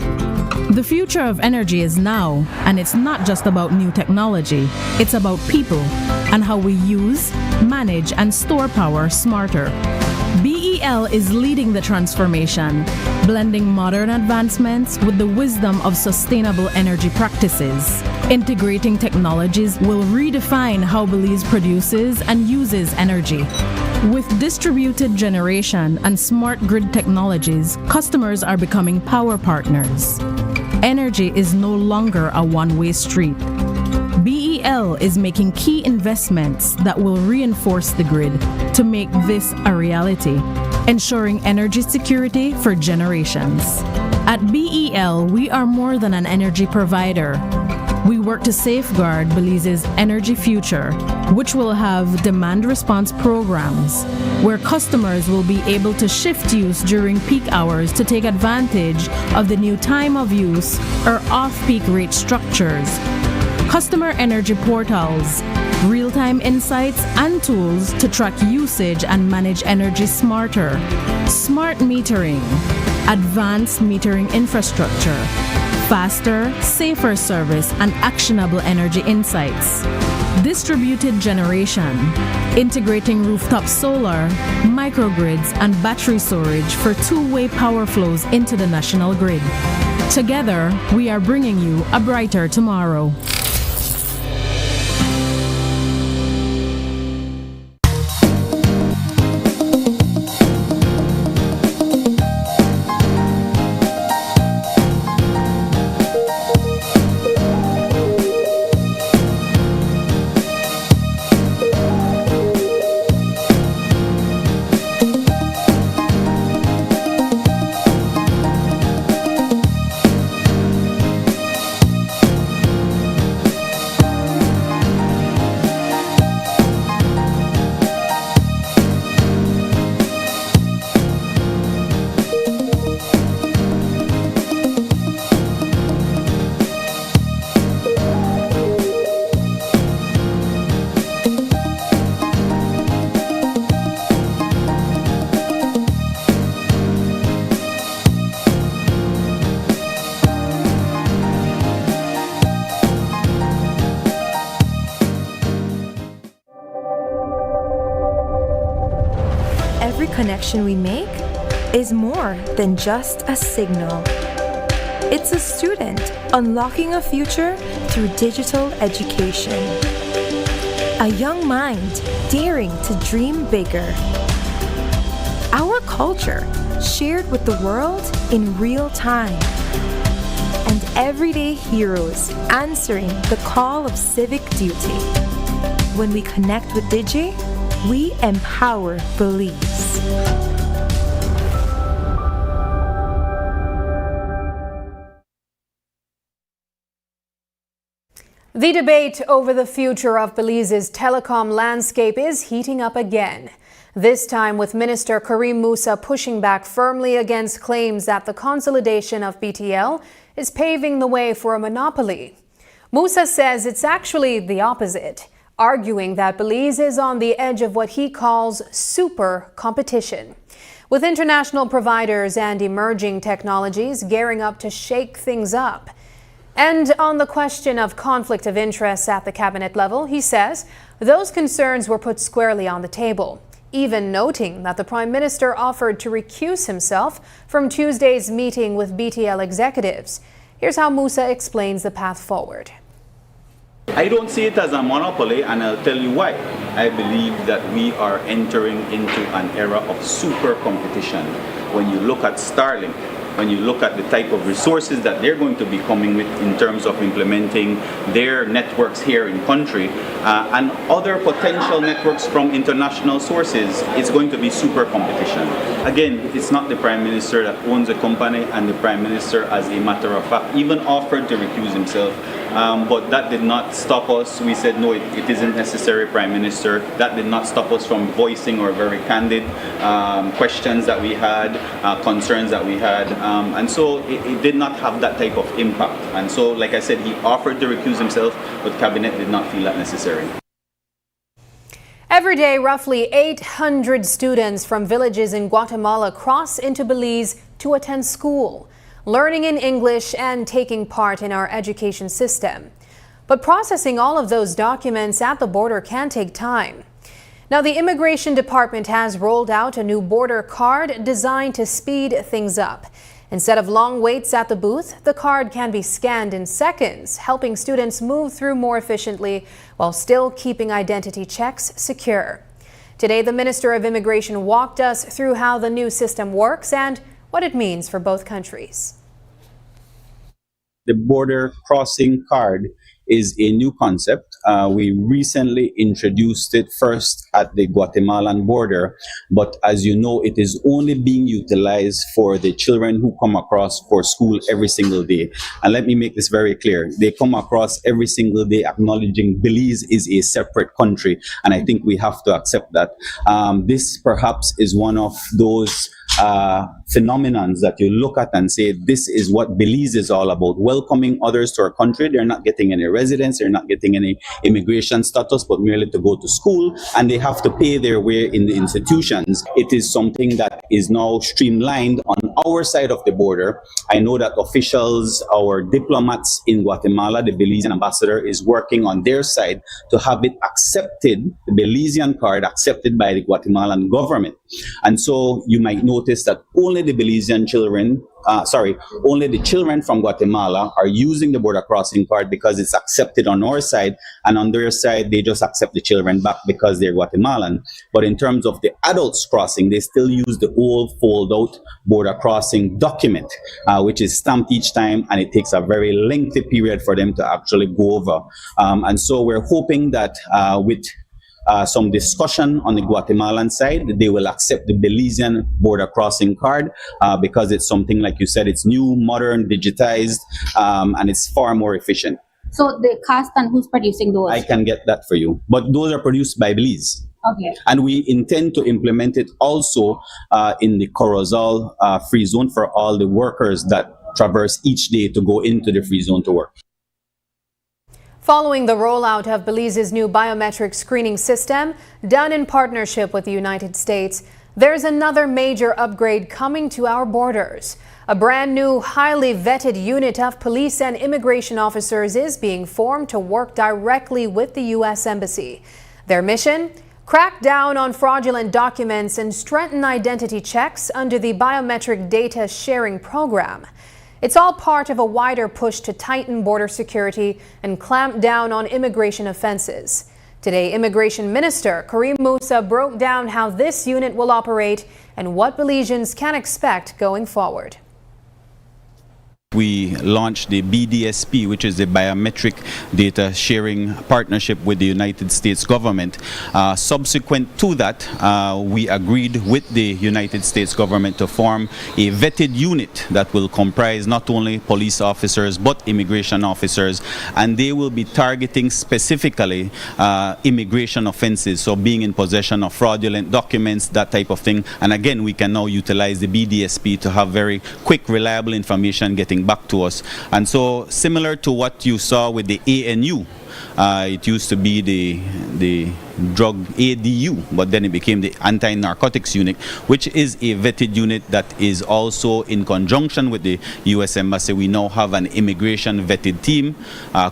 The future of energy is now, and it's not just about new technology. It's about people and how we use, manage, and store power smarter. BEL is leading the transformation, blending modern advancements with the wisdom of sustainable energy practices. Integrating technologies will redefine how Belize produces and uses energy. With distributed generation and smart grid technologies, customers are becoming power partners. Energy is no longer a one-way street. BEL BEL is making key investments that will reinforce the grid to make this a reality, ensuring energy security for generations. At BEL, we are more than an energy provider. We work to safeguard Belize's energy future, which will have demand response programs, where customers will be able to shift use during peak hours to take advantage of the new time of use or off-peak rate structures. Customer energy portals, real-time insights and tools to track usage and manage energy smarter, smart metering, advanced metering infrastructure, faster, safer service and actionable energy insights, distributed generation, integrating rooftop solar, microgrids and battery storage for two-way power flows into the national grid. Together, we are bringing you a brighter tomorrow. Every connection we make is more than just a signal. It's a student unlocking a future through digital education. A young mind daring to dream bigger. Our culture shared with the world in real time. And everyday heroes answering the call of civic duty. When we connect with Digi, we empower Belize. The debate over the future of Belize's telecom landscape is heating up again. This time with Minister Karim Musa pushing back firmly against claims that the consolidation of BTL is paving the way for a monopoly. Musa says it's actually the opposite, arguing that Belize is on the edge of what he calls super competition, with international providers and emerging technologies gearing up to shake things up. And on the question of conflict of interests at the cabinet level, he says those concerns were put squarely on the table, even noting that the Prime Minister offered to recuse himself from Tuesday's meeting with BTL executives. Here's how Musa explains the path forward. I don't see it as a monopoly, and I'll tell you why. I believe that we are entering into an era of super competition. When you look at Starlink, when you look at the type of resources that they're going to be coming with in terms of implementing their networks here in country, and other potential networks from international sources, it's going to be super competition. Again, it's not the Prime Minister that owns the company, and the Prime Minister, as a matter of fact, even offered to recuse himself. But that did not stop us. We said, no, it isn't necessary, Prime Minister. That did not stop us from voicing our very candid questions that we had, concerns that we had. And so it did not have that type of impact. And so, like I said, he offered to recuse himself, but Cabinet did not feel that necessary. Every day, roughly 800 students from villages in Guatemala cross into Belize to attend school, learning in English and taking part in our education system. But processing all of those documents at the border can take time. Now, the Immigration Department has rolled out a new border card designed to speed things up. Instead of long waits at the booth, the card can be scanned in seconds, helping students move through more efficiently while still keeping identity checks secure. Today, the Minister of Immigration walked us through how the new system works and what it means for both countries. The border crossing card is a new concept. We recently introduced it first at the Guatemalan border, but as you know, it is only being utilized for the children who come across for school every single day. And let me make this very clear. They come across every single day acknowledging Belize is a separate country, and I think we have to accept that. This perhaps is one of those phenomenons that you look at and say, this is what Belize is all about, welcoming others to our country. They're not getting any residence, they're not getting any immigration status, but merely to go to school, and they have to pay their way in the institutions. It is something that is now streamlined on our side of the border. I know that officials, our diplomats in Guatemala, the Belizean ambassador, is working on their side to have it accepted, the Belizean card accepted by the Guatemalan government. And so you might notice that only the Belizean children, only the children from Guatemala are using the border crossing card because it's accepted on our side, and on their side, they just accept the children back because they're Guatemalan. But in terms of the adults crossing, they still use the old fold-out border crossing document, which is stamped each time, and it takes a very lengthy period for them to actually go over. And so we're hoping that with some discussion on the Guatemalan side, they will accept the Belizean border crossing card because it's something, like you said, it's new, modern, digitized, and it's far more efficient. So the cost and who's producing those? I can get that for you, but those are produced by Belize. Okay. And we intend to implement it also in the Corozal free zone for all the workers that traverse each day to go into the free zone to work. Following the rollout of Belize's new biometric screening system, done in partnership with the United States, there's another major upgrade coming to our borders. A brand new, highly vetted unit of police and immigration officers is being formed to work directly with the U.S. Embassy. Their mission? Crack down on fraudulent documents and strengthen identity checks under the Biometric Data Sharing Program. It's all part of a wider push to tighten border security and clamp down on immigration offenses. Today, Immigration Minister Karim Musa broke down how this unit will operate and what Belizeans can expect going forward. We launched the BDSP, which is the Biometric Data Sharing Partnership with the United States government. Subsequent to that, we agreed with the United States government to form a vetted unit that will comprise not only police officers but immigration officers, and they will be targeting specifically immigration offenses, so being in possession of fraudulent documents, that type of thing. And again, we can now utilize the BDSP to have very quick, reliable information getting back to us. And so, similar to what you saw with the ANU, it used to be the drug ADU, but then it became the anti-narcotics unit, which is a vetted unit that is also in conjunction with the U.S. Embassy. We now have an immigration vetted team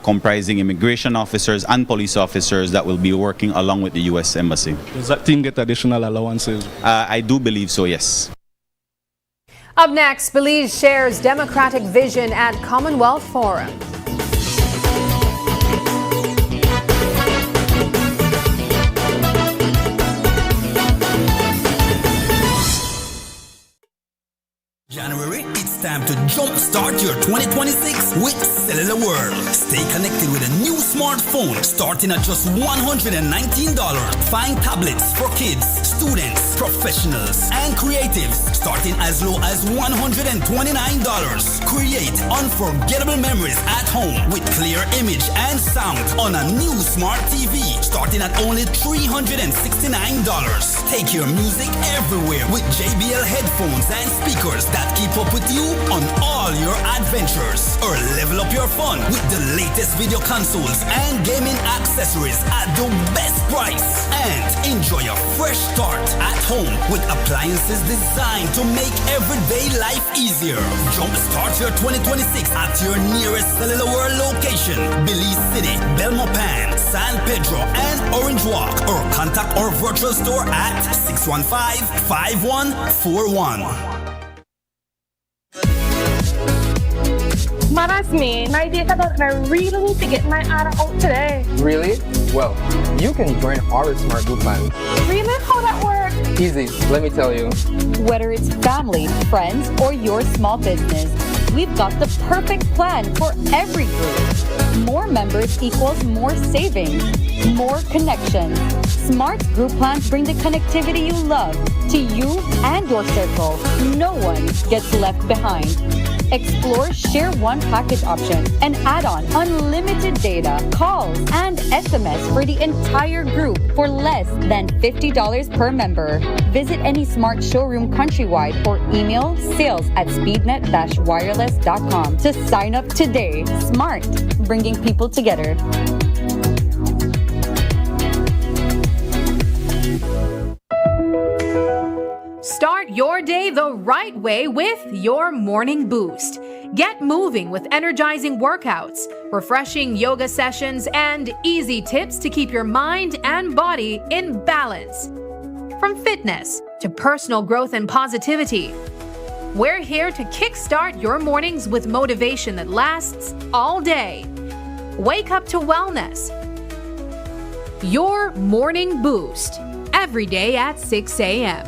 comprising immigration officers and police officers that will be working along with the U.S. Embassy. Does that team get additional allowances? I do believe so, yes. Up next, Belize shares democratic vision at Commonwealth Forum. January, it's time to jumpstart your 2026 with Cellular World. Stay connected with a new smartphone starting at just $119. Find tablets for kids, students, professionals, and creatives starting as low as $129. Create unforgettable memories at home with clear image and sound on a new smart TV starting at only $369. Take your music everywhere with JBL headphones and speakers that keep up with you on all your adventures. Or level up your fun with the latest video consoles and gaming accessories at the best price. And enjoy a fresh start at home with appliances designed to make everyday life easier. Jumpstart your 2026 at your nearest Cellular World location: Belize City, Belmopan, San Pedro, and Orange Walk. Or contact our virtual store at 615-5141. Man, that's me. My data done, and I really need to get my ARA out today. Really? Well, you can join our Smart Group plan. Really? How that work? Easy, let me tell you. Whether it's family, friends, or your small business, we've got the perfect plan for every group. More members equals more savings, more connections. Smart group plans bring the connectivity you love to you and your circle. No one gets left behind. Explore Share One package option and add on unlimited data, calls, and SMS for the entire group for less than $50 per member. Visit any Smart showroom countrywide or email sales@speednet-wireless.com to sign up today. Smart, bringing people together. Start your day the right way with your morning boost. Get moving with energizing workouts, refreshing yoga sessions, and easy tips to keep your mind and body in balance. From fitness to personal growth and positivity, we're here to kickstart your mornings with motivation that lasts all day. Wake up to wellness. Your morning boost, every day at 6 a.m.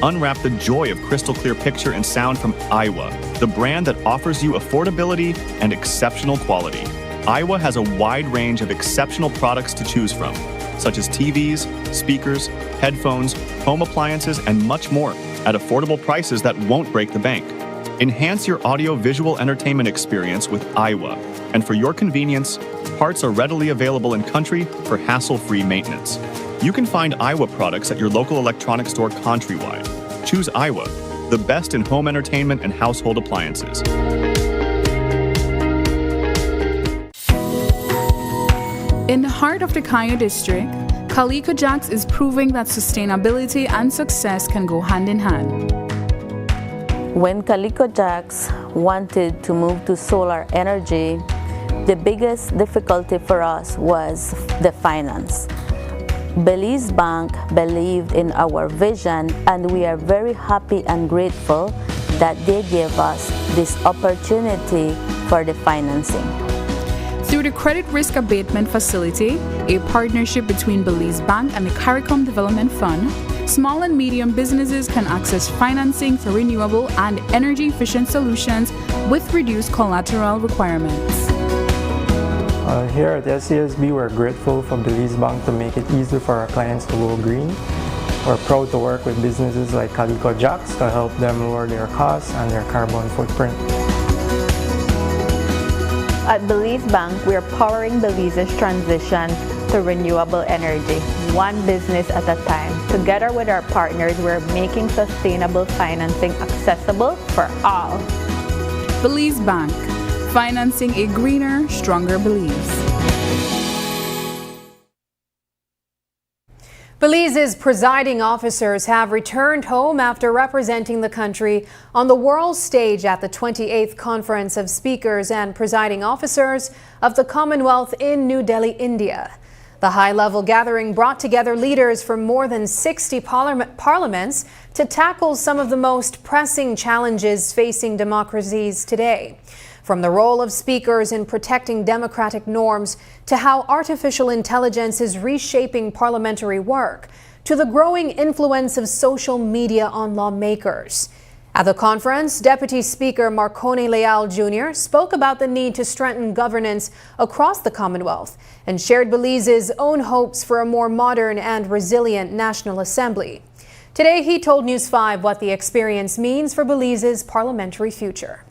Unwrap the joy of crystal clear picture and sound from Aiwa, the brand that offers you affordability and exceptional quality. Aiwa has a wide range of exceptional products to choose from, such as TVs, speakers, headphones, home appliances, and much more at affordable prices that won't break the bank. Enhance your audio-visual entertainment experience with Aiwa, and for your convenience, parts are readily available in country for hassle-free maintenance. You can find Aiwa products at your local electronics store countrywide. Choose Aiwa, the best in home entertainment and household appliances. In the heart of the Kaya district, Calico Jacks is proving that sustainability and success can go hand in hand. When Calico Jacks wanted to move to solar energy, the biggest difficulty for us was the finance. Belize Bank believed in our vision, and we are very happy and grateful that they gave us this opportunity for the financing. Through the Credit Risk Abatement Facility, a partnership between Belize Bank and the CARICOM Development Fund, small and medium businesses can access financing for renewable and energy-efficient solutions with reduced collateral requirements. Here at SCSB, we're grateful for Belize Bank to make it easy for our clients to go green. We're proud to work with businesses like Calico Jacks to help them lower their costs and their carbon footprint. At Belize Bank, we are powering Belize's transition to renewable energy, one business at a time. Together with our partners, we're making sustainable financing accessible for all. Belize Bank, financing a greener, stronger Belize. Belize's presiding officers have returned home after representing the country on the world stage at the 28th Conference of Speakers and Presiding Officers of the Commonwealth in New Delhi, India. The high-level gathering brought together leaders from more than 60 parliaments to tackle some of the most pressing challenges facing democracies today. From the role of speakers in protecting democratic norms to how artificial intelligence is reshaping parliamentary work, to the growing influence of social media on lawmakers. At the conference, Deputy Speaker Marconi Leal Jr. spoke about the need to strengthen governance across the Commonwealth and shared Belize's own hopes for a more modern and resilient National Assembly. Today, he told News 5 what the experience means for Belize's parliamentary future.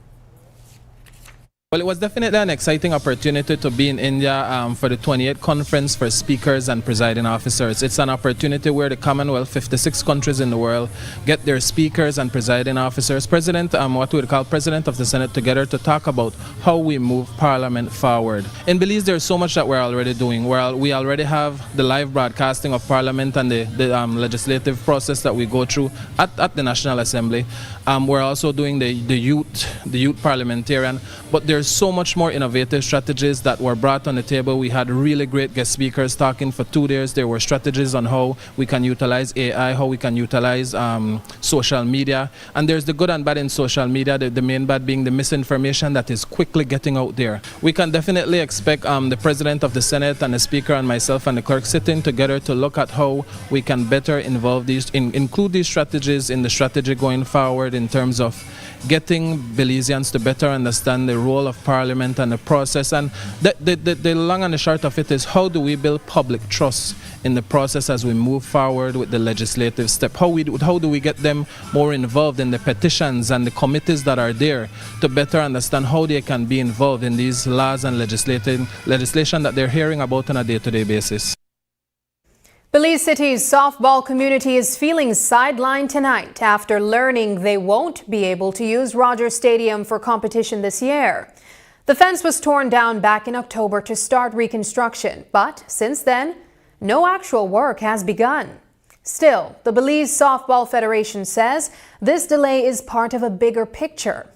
Well, it was definitely an exciting opportunity to be in India for the 28th Conference for Speakers and Presiding Officers. It's an opportunity where the Commonwealth, 56 countries in the world, get their speakers and presiding officers, what we would call President of the Senate, together to talk about how we move Parliament forward. In Belize, there's so much that we're already doing. We already have the live broadcasting of Parliament and the legislative process that we go through at the National Assembly. We're also doing the youth parliamentarian, but there's there's so much more innovative strategies that were brought on the table. We had really great guest speakers talking for 2 days. There were strategies on how we can utilize AI, how we can utilize social media. And there's the good and bad in social media, the main bad being the misinformation that is quickly getting out there. We can definitely expect the President of the Senate and the Speaker and myself and the clerk sitting together to look at how we can better involve include these strategies in the strategy going forward in terms of getting Belizeans to better understand the role of Parliament and the process. And the long and the short of it is, how do we build public trust in the process as we move forward with the legislative step? How do we get them more involved in the petitions and the committees that are there to better understand how they can be involved in these laws and legislation that they're hearing about on a day-to-day basis? Belize City's softball community is feeling sidelined tonight after learning they won't be able to use Rogers Stadium for competition this year. The fence was torn down back in October to start reconstruction, but since then, no actual work has begun. Still, the Belize Softball Federation says this delay is part of a bigger picture.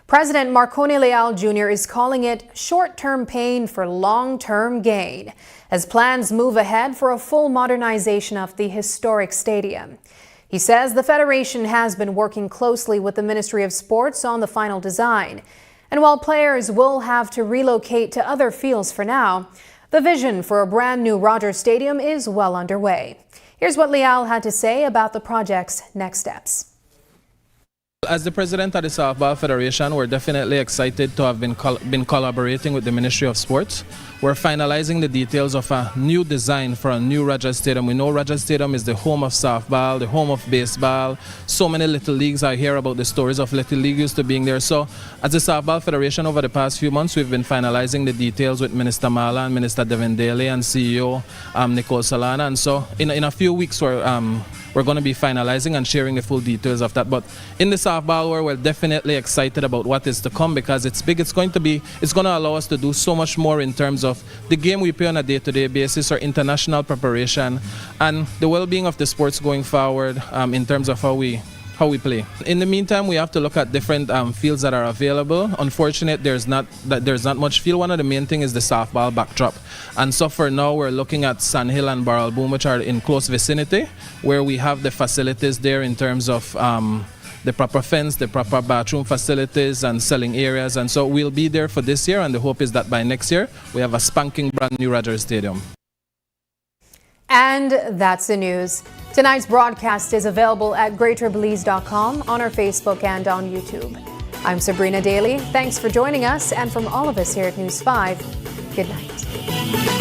President Marconi Leal Jr. is calling it short-term pain for long-term gain, as plans move ahead for a full modernization of the historic stadium. He says the Federation has been working closely with the Ministry of Sports on the final design. And while players will have to relocate to other fields for now, the vision for a brand new Rogers Stadium is well underway. Here's what Leal had to say about the project's next steps. As the president of the Softball Federation, we're definitely excited to have been collaborating with the Ministry of Sports. We're finalizing the details of a new design for a new Rogers Stadium. We know Rogers Stadium is the home of softball, the home of baseball. So many little leagues. I hear about the stories of little league used to being there. So as the Softball Federation, over the past few months, we've been finalizing the details with Minister Mala and Minister Devin Daly and CEO Nicole Solana. And so in a few weeks, we're going to be finalizing and sharing the full details of that. But in the softball world, we're definitely excited about what is to come because it's big. It's going to allow us to do so much more in terms of the game we play on a day-to-day basis, our international preparation, and the well-being of the sports going forward in terms of how we play. In the meantime, we have to look at different fields that are available. Unfortunately, there's not much field. One of the main things is the softball backdrop. And so for now, we're looking at Sand Hill and Barrel Boom, which are in close vicinity, where we have the facilities there in terms of the proper fence, the proper bathroom facilities and selling areas. And so we'll be there for this year, and the hope is that by next year, we have a spanking brand new Rogers Stadium. And that's the news. Tonight's broadcast is available at greaterbelize.com, on our Facebook and on YouTube. I'm Sabrina Daly. Thanks for joining us, and from all of us here at News 5, good night.